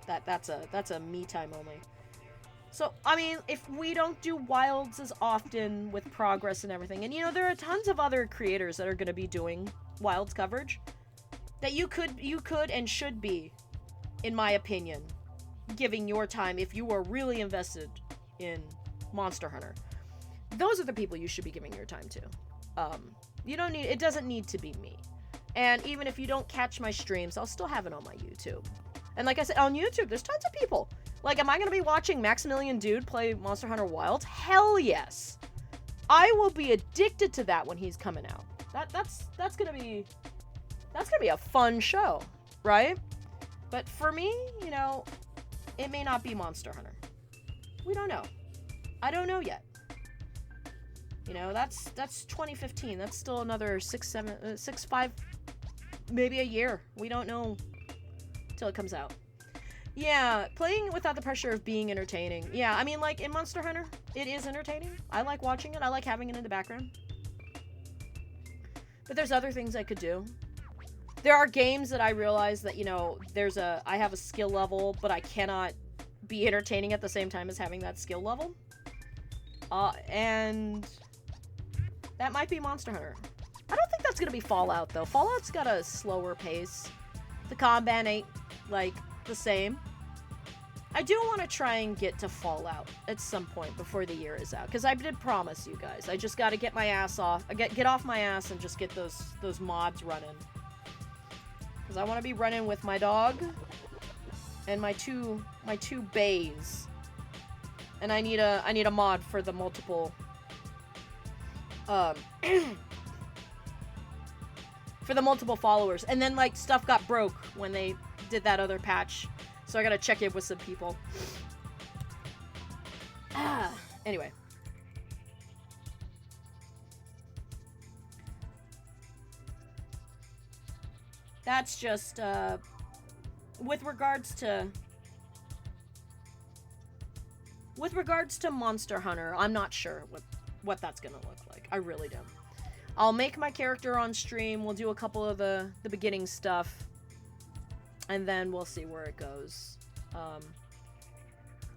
That's a me time only. So, I mean, if we don't do Wilds as often with progress and everything, and, you know, there are tons of other creators that are going to be doing Wilds coverage that you could and should be, in my opinion, giving your time if you are really invested in Monster Hunter. Those are the people you should be giving your time to. It doesn't need to be me. And even if you don't catch my streams, I'll still have it on my YouTube. And like I said, on YouTube, there's tons of people. Like, am I going to be watching Maximilian Dude play Monster Hunter Wilds? Hell yes. I will be addicted to that when he's coming out. That's going to be a fun show, right? But for me, you know, it may not be Monster Hunter. We don't know. I don't know yet. You know, that's 2015. That's still another 5, maybe a year. We don't know till it comes out. Yeah, playing without the pressure of being entertaining. Yeah, I mean, like, in Monster Hunter, it is entertaining. I like watching it. I like having it in the background. But there's other things I could do. There are games that I realize that, you know, I have a skill level, but I cannot be entertaining at the same time as having that skill level. And that might be Monster Hunter. I don't think that's gonna be Fallout, though. Fallout's got a slower pace. The combat ain't, like, the same. I do want to try and get to Fallout at some point before the year is out, because I did promise you guys. I just got to get my ass off, get off my ass and just get those mods running. Because I want to be running with my dog and my two bays, and I need a mod for the multiple for the multiple followers. And then, like, stuff got broke when they did that other patch, so I gotta check in with some people. Anyway. That's just, with regards to Monster Hunter, I'm not sure what that's gonna look like. I really don't. I'll make my character on stream, we'll do a couple of the beginning stuff, and then we'll see where it goes.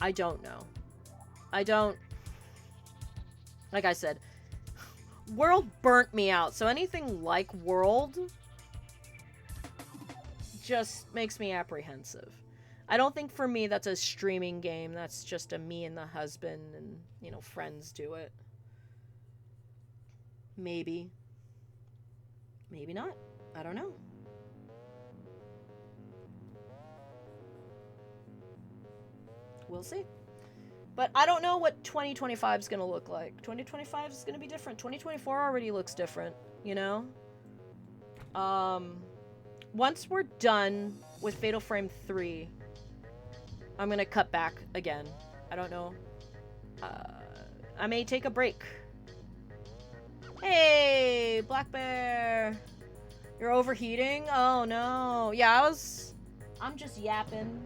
I don't know. Like I said, World burnt me out, so anything like World just makes me apprehensive. I don't think for me that's a streaming game. That's just a me and the husband and, you know, friends do it. Maybe. Maybe not. I don't know. We'll see. But I don't know what 2025 is going to look like. 2025 is going to be different. 2024 already looks different, you know? Once we're done with Fatal Frame 3, I'm going to cut back again. I don't know. I may take a break. Hey, Black Bear. You're overheating? Oh, no. Yeah, I'm just yapping.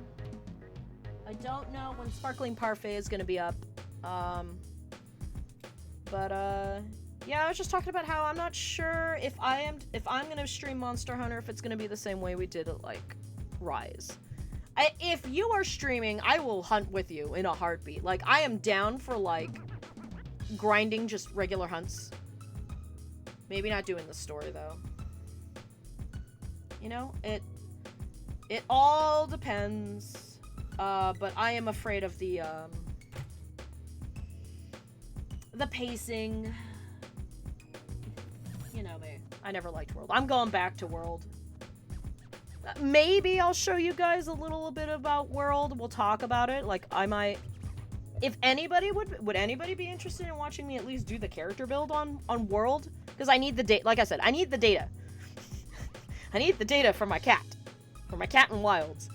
I don't know when Sparkling Parfait is gonna be up. Yeah, I was just talking about how I'm not sure if I'm gonna stream Monster Hunter, if it's gonna be the same way we did it, like, Rise. If you are streaming, I will hunt with you in a heartbeat. Like, I am down for, like, grinding just regular hunts. Maybe not doing the story, though. You know, it all depends. But I am afraid of the pacing. You know me. I never liked World. I'm going back to World. Maybe I'll show you guys a little bit about World. We'll talk about it. Like, I might... If anybody would anybody be interested in watching me at least do the character build on World? Because I need the data. Like I said, I need the data. I need the data for my cat. For my cat in Wilds.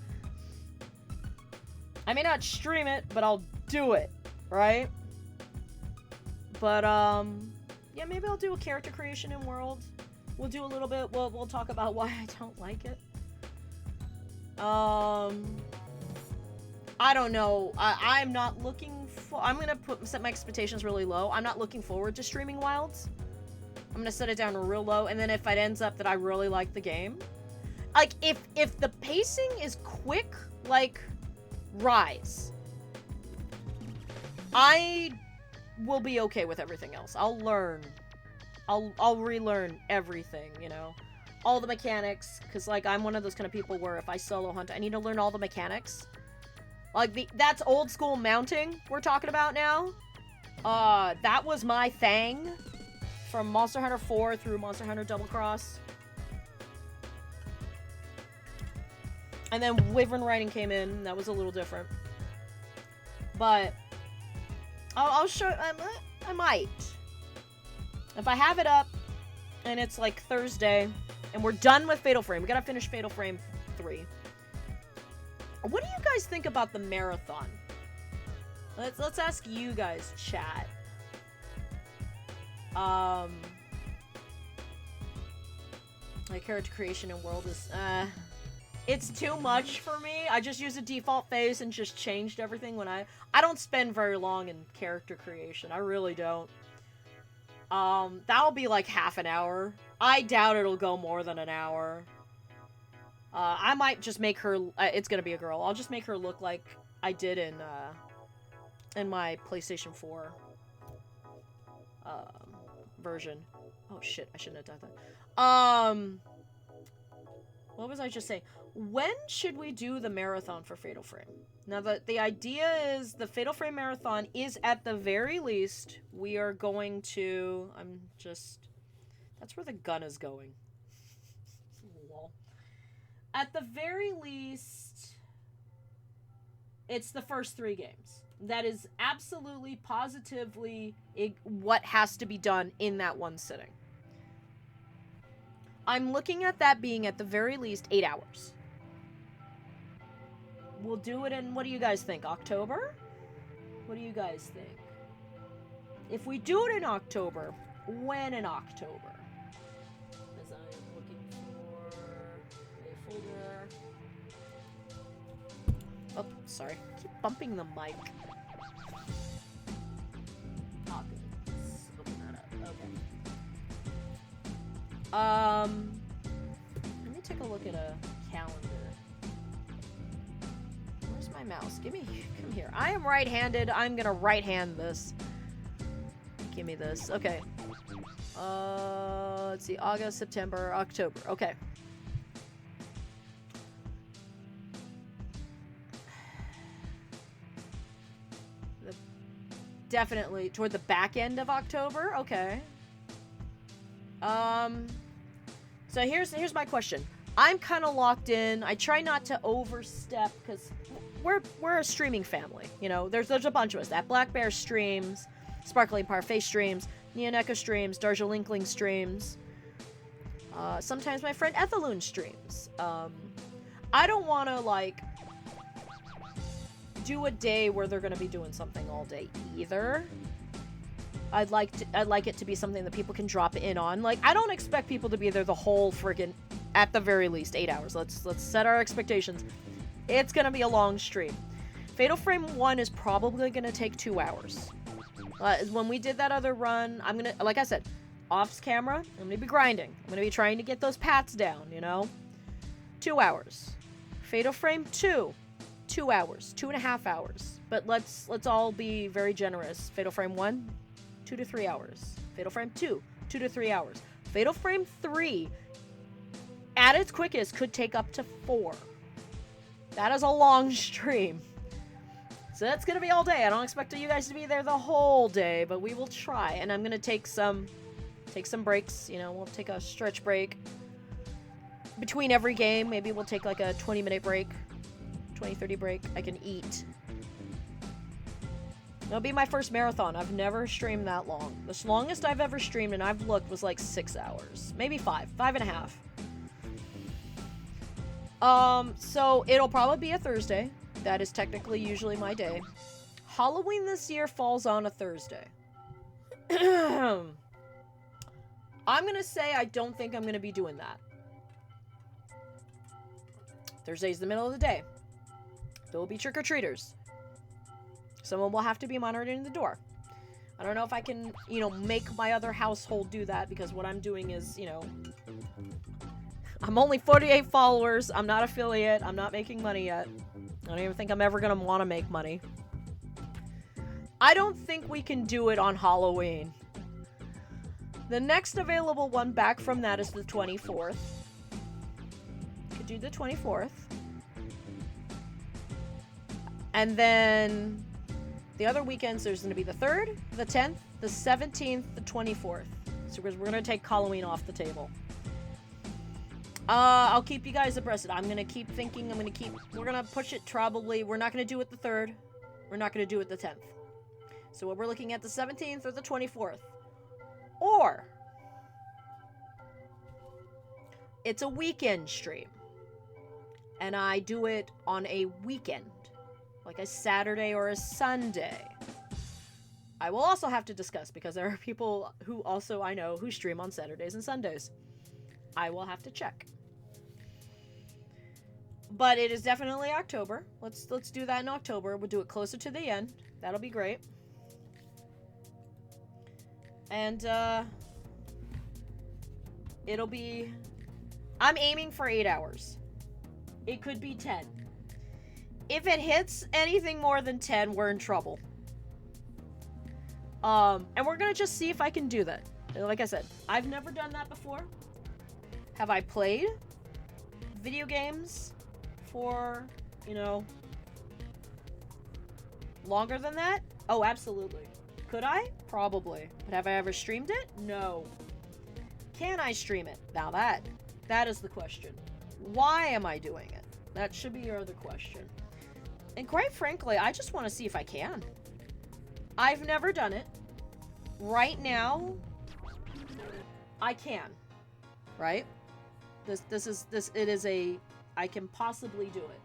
I may not stream it, but I'll do it, right? But, yeah, maybe I'll do a character creation in World. We'll do a little bit, we'll talk about why I don't like it. I don't know. I'm not looking for, I'm gonna set my expectations really low. I'm not looking forward to streaming Wilds. I'm gonna set it down real low, and then if it ends up that I really like the game, like, if the pacing is quick, like Rise, I will be okay with everything else. I'll learn. I'll relearn everything, you know? All the mechanics, because, like, I'm one of those kind of people where if I solo hunt, I need to learn all the mechanics. Like, that's old school mounting we're talking about now. That was my thing from Monster Hunter 4 through Monster Hunter Double Cross. And then Wyvern Riding came in. That was a little different. But I'll show... I might. If I have it up, and it's like Thursday, and we're done with Fatal Frame. We gotta finish Fatal Frame 3. What do you guys think about the marathon? Let's ask you guys, chat. My character creation in World is, It's too much for me. I just use a default face and just changed everything when I don't spend very long in character creation. I really don't. That'll be like half an hour. I doubt it'll go more than an hour. I might just make her, it's gonna be a girl. I'll just make her look like I did in my PlayStation 4, version. Oh shit, I shouldn't have done that. What was I just saying? When should we do the marathon for Fatal Frame? Now, the idea is the Fatal Frame marathon is at the very least, we are going to, that's where the gun is going. Lol. At the very least, it's the first 3 games. That is absolutely, positively what has to be done in that one sitting. I'm looking at that being at the very least 8 hours. We'll do it in, what do you guys think, October? What do you guys think? If we do it in October, when in October? As I am looking for a folder. Oh, sorry. I keep bumping the mic. Let's open that up. Okay. Let me take a look at a calendar. Where's my mouse? Come here. I am right-handed. I'm gonna right-hand this. Give me this. Okay. Let's see. August, September, October. Okay. Definitely toward the back end of October. Okay. So here's my question. I'm kind of locked in. I try not to overstep because we're a streaming family. You know, there's a bunch of us. That Black Bear streams, Sparkling Parfait streams, Neoneka streams, Darjalinkling streams. Sometimes my friend Ethaloon streams. I don't want to like do a day where they're going to be doing something all day either. I'd like it to be something that people can drop in on. Like, I don't expect people to be there the whole friggin', at the very least, 8 hours. Let's set our expectations. It's gonna be a long stream. Fatal Frame 1 is probably gonna take 2 hours. When we did that other run, I'm gonna, like I said, off camera, I'm gonna be grinding. I'm gonna be trying to get those pats down, you know? 2 hours. Fatal Frame 2, 2 hours, 2.5 hours. But let's all be very generous. Fatal Frame 1, 2 to 3 hours. Fatal Frame 2, 2 to 3 hours. Fatal Frame 3, at its quickest, could take up to 4. That is a long stream. So that's gonna be all day. I don't expect you guys to be there the whole day, but we will try. And I'm gonna take some breaks. You know, we'll take a stretch break between every game. Maybe we'll take like a 20-minute break, 20-30 break. I can eat. It'll be my first marathon. I've never streamed that long. The longest I've ever streamed, and I've looked, was like 6 hours. Maybe 5.5. So it'll probably be a Thursday. That is technically usually my day. Halloween this year falls on a Thursday. I'm gonna say I don't think I'm gonna be doing that. Thursday's the middle of the day. There will be trick-or-treaters. Someone will have to be monitoring the door. I don't know if I can, you know, make my other household do that, because what I'm doing is, you know, I'm only 48 followers. I'm not affiliate. I'm not making money yet. I don't even think I'm ever going to want to make money. I don't think we can do it on Halloween. The next available one back from that is the 24th. Could do the 24th. And then the other weekends, there's going to be the 3rd, the 10th, the 17th, the 24th. So we're going to take Halloween off the table. I'll keep you guys abreast. I'm going to keep thinking. We're going to push it probably. We're not going to do it the 3rd. We're not going to do it the 10th. So we're looking at the 17th or the 24th. Or it's a weekend stream. And I do it on a weekend. Like a Saturday or a Sunday. I will also have to discuss, because there are people who also I know who stream on Saturdays and Sundays. I will have to check. But it is definitely October. Let's do that in October. We'll do it closer to the end. That'll be great. And it'll be, I'm aiming for 8 hours. It could be 10. If it hits anything more than 10, we're in trouble. And we're gonna just see if I can do that. Like I said, I've never done that before. Have I played video games for, you know, longer than that? Oh, absolutely. Could I? Probably. But have I ever streamed it? No. Can I stream it? Now that is the question. Why am I doing it? That should be your other question. And quite frankly, I just want to see if I can. I've never done it. Right now, I can. Right? It is a, I can possibly do it.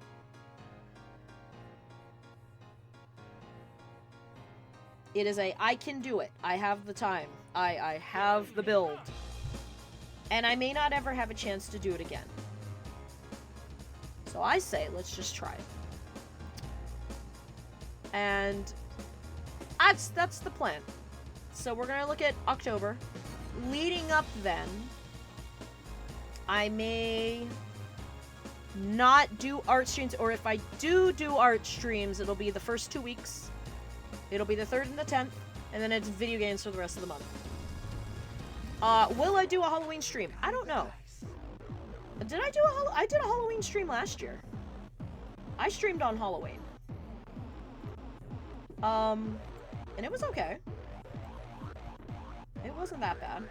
It is a, I can do it. I have the time. I have the build. And I may not ever have a chance to do it again. So I say, let's just try it. And that's the plan. So we're gonna look at October. Leading up then, I may not do art streams, or if I do art streams, it'll be the first 2 weeks. It'll be the 3rd and the 10th, and then it's video games for the rest of the month. Will I do a Halloween stream? I don't know. Did I do I did a Halloween stream last year. I streamed on Halloween. And it was okay. It wasn't that bad.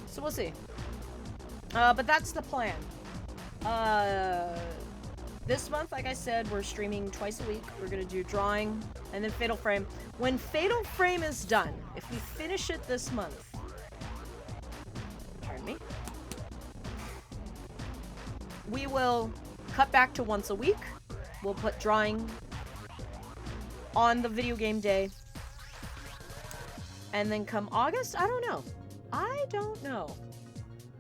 So we'll see. But that's the plan. This month, like I said, we're streaming twice a week. We're gonna do drawing and then Fatal Frame. When Fatal Frame is done, if we finish it this month, pardon me, we will cut back to once a week. We'll put drawing on the video game day. And then come August, I don't know. I don't know.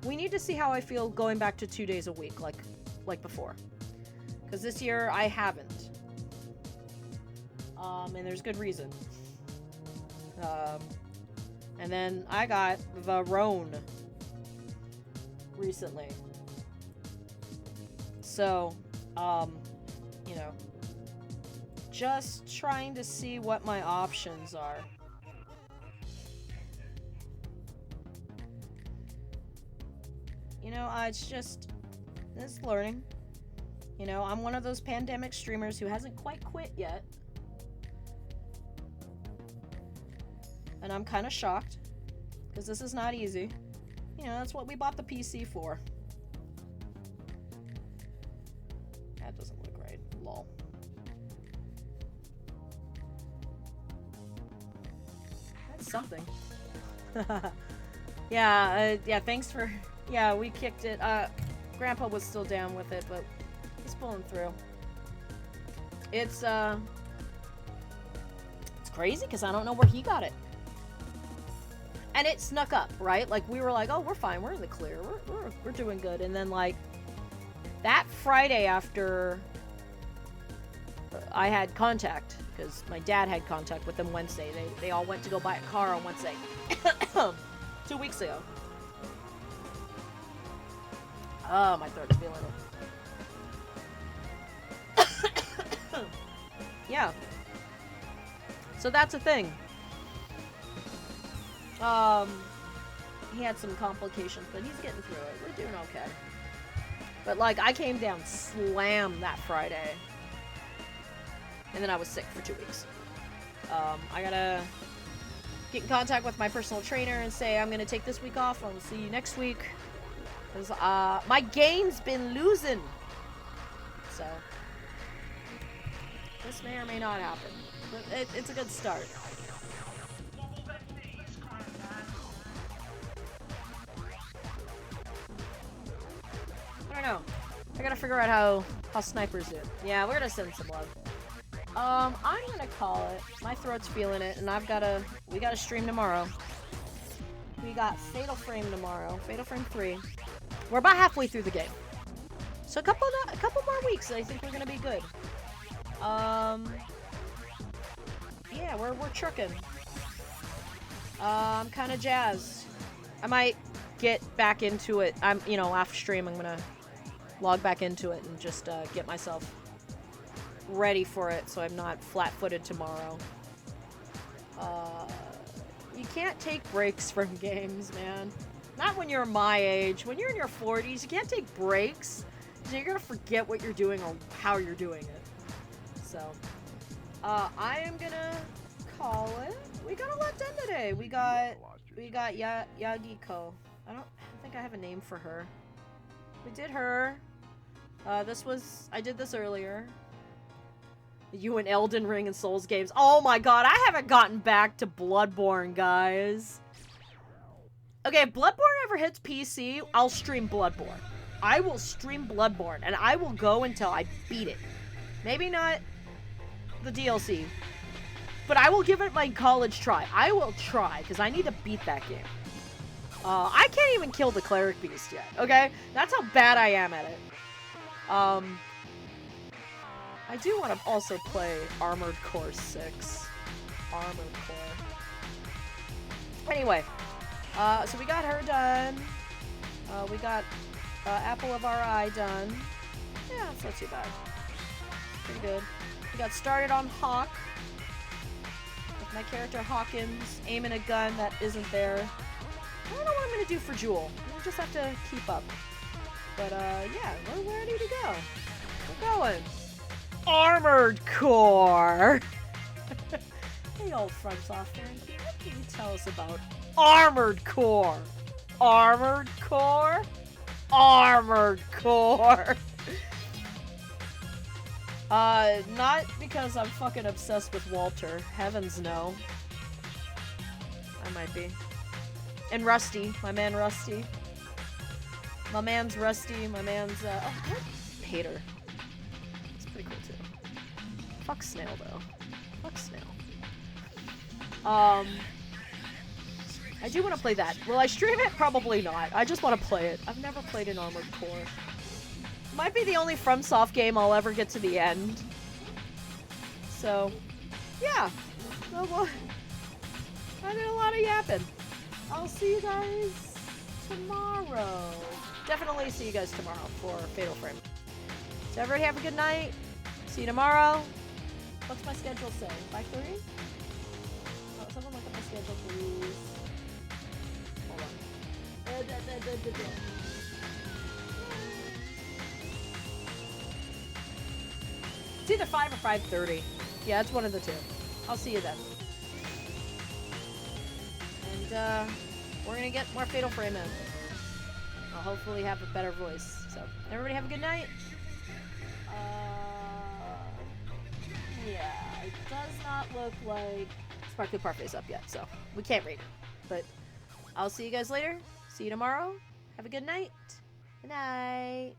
We need to see how I feel going back to 2 days a week, like before. Because this year, I haven't. And there's good reason. And then I got the Roan recently. So, you know, just trying to see what my options are. You know, it's learning. You know, I'm one of those pandemic streamers who hasn't quite quit yet. And I'm kind of shocked. Because this is not easy. You know, that's what we bought the PC for. That doesn't look right. Lol. That's something. Yeah, thanks for... Yeah, we kicked it. Grandpa was still down with it, but he's pulling through. It's crazy because I don't know where he got it. And it snuck up, right? Like, we were like, oh, we're fine. We're in the clear. We're doing good. And then, like, that Friday after I had contact, because my dad had contact with them Wednesday. They all went to go buy a car on Wednesday. 2 weeks ago. Oh, my throat's feeling it. Yeah. So that's a thing. He had some complications, but he's getting through it. We're doing okay. But, like, I came down slammed that Friday. And then I was sick for 2 weeks. I gotta get in contact with my personal trainer and say I'm gonna take this week off. I'll see you next week. Because, my game's been losing. So, this may or may not happen. But it's a good start. I don't know. I gotta figure out how snipers do it. Yeah, we're gonna send some love. I'm gonna call it. My throat's feeling it, and we gotta stream tomorrow. We got Fatal Frame tomorrow. Fatal Frame 3. We're about halfway through the game. So a couple more weeks, I think we're gonna be good. Yeah, we're trucking. I'm kind of jazzed. I might get back into it. You know, after stream, I'm gonna log back into it and just get myself ready for it so I'm not flat-footed tomorrow. You can't take breaks from games, man. Not when you're my age. When you're in your 40s, you can't take breaks. You're gonna forget what you're doing or how you're doing it. So, I am gonna call it. We got a lot done today. We got Yagiko. I don't think I have a name for her. We did her. I did this earlier. You and Elden Ring and Souls games. Oh my god, I haven't gotten back to Bloodborne, guys. Okay, if Bloodborne ever hits PC, I'll stream Bloodborne. I will stream Bloodborne, and I will go until I beat it. Maybe not the DLC, but I will give it my college try. I will try, because I need to beat that game. I can't even kill the Cleric Beast yet, okay? That's how bad I am at it. I do want to also play Armored Core 6. Armored Core. Anyway, so we got her done. We got Apple of Our Eye done. Yeah, it's not too bad. Pretty good. We got started on Hawk. With my character Hawkins aiming a gun that isn't there. I don't know what I'm going to do for Jewel. We'll just have to keep up. But, yeah, we're ready to go. We're going. Armored Core! Hey, old FromSoft fan, what can you tell us about Armored Core? Armored Core? Armored Core! Not because I'm fucking obsessed with Walter. Heavens no. I might be. And Rusty. My man Rusty. My man's Rusty. My man's, oh, I hate her. It's pretty cool, too. Fuck Snail, though. Fuck Snail. I do want to play that. Will I stream it? Probably not. I just want to play it. I've never played an Armored Core. Might be the only FromSoft game I'll ever get to the end. So, yeah. So, well, I did a lot of yapping. I'll see you guys tomorrow. Definitely see you guys tomorrow for Fatal Frame. So everybody have a good night. See you tomorrow. What's my schedule say? 5:30? Oh, someone look at my schedule, please. Hold on. It's either 5 or 5:30. Yeah, it's one of the two. I'll see you then. And, we're gonna get more Fatal Frame in. I'll hopefully have a better voice. So, everybody have a good night. Yeah, it does not look like Sparkly Parfai's up yet, so we can't rate it. But I'll see you guys later. See you tomorrow. Have a good night. Good night.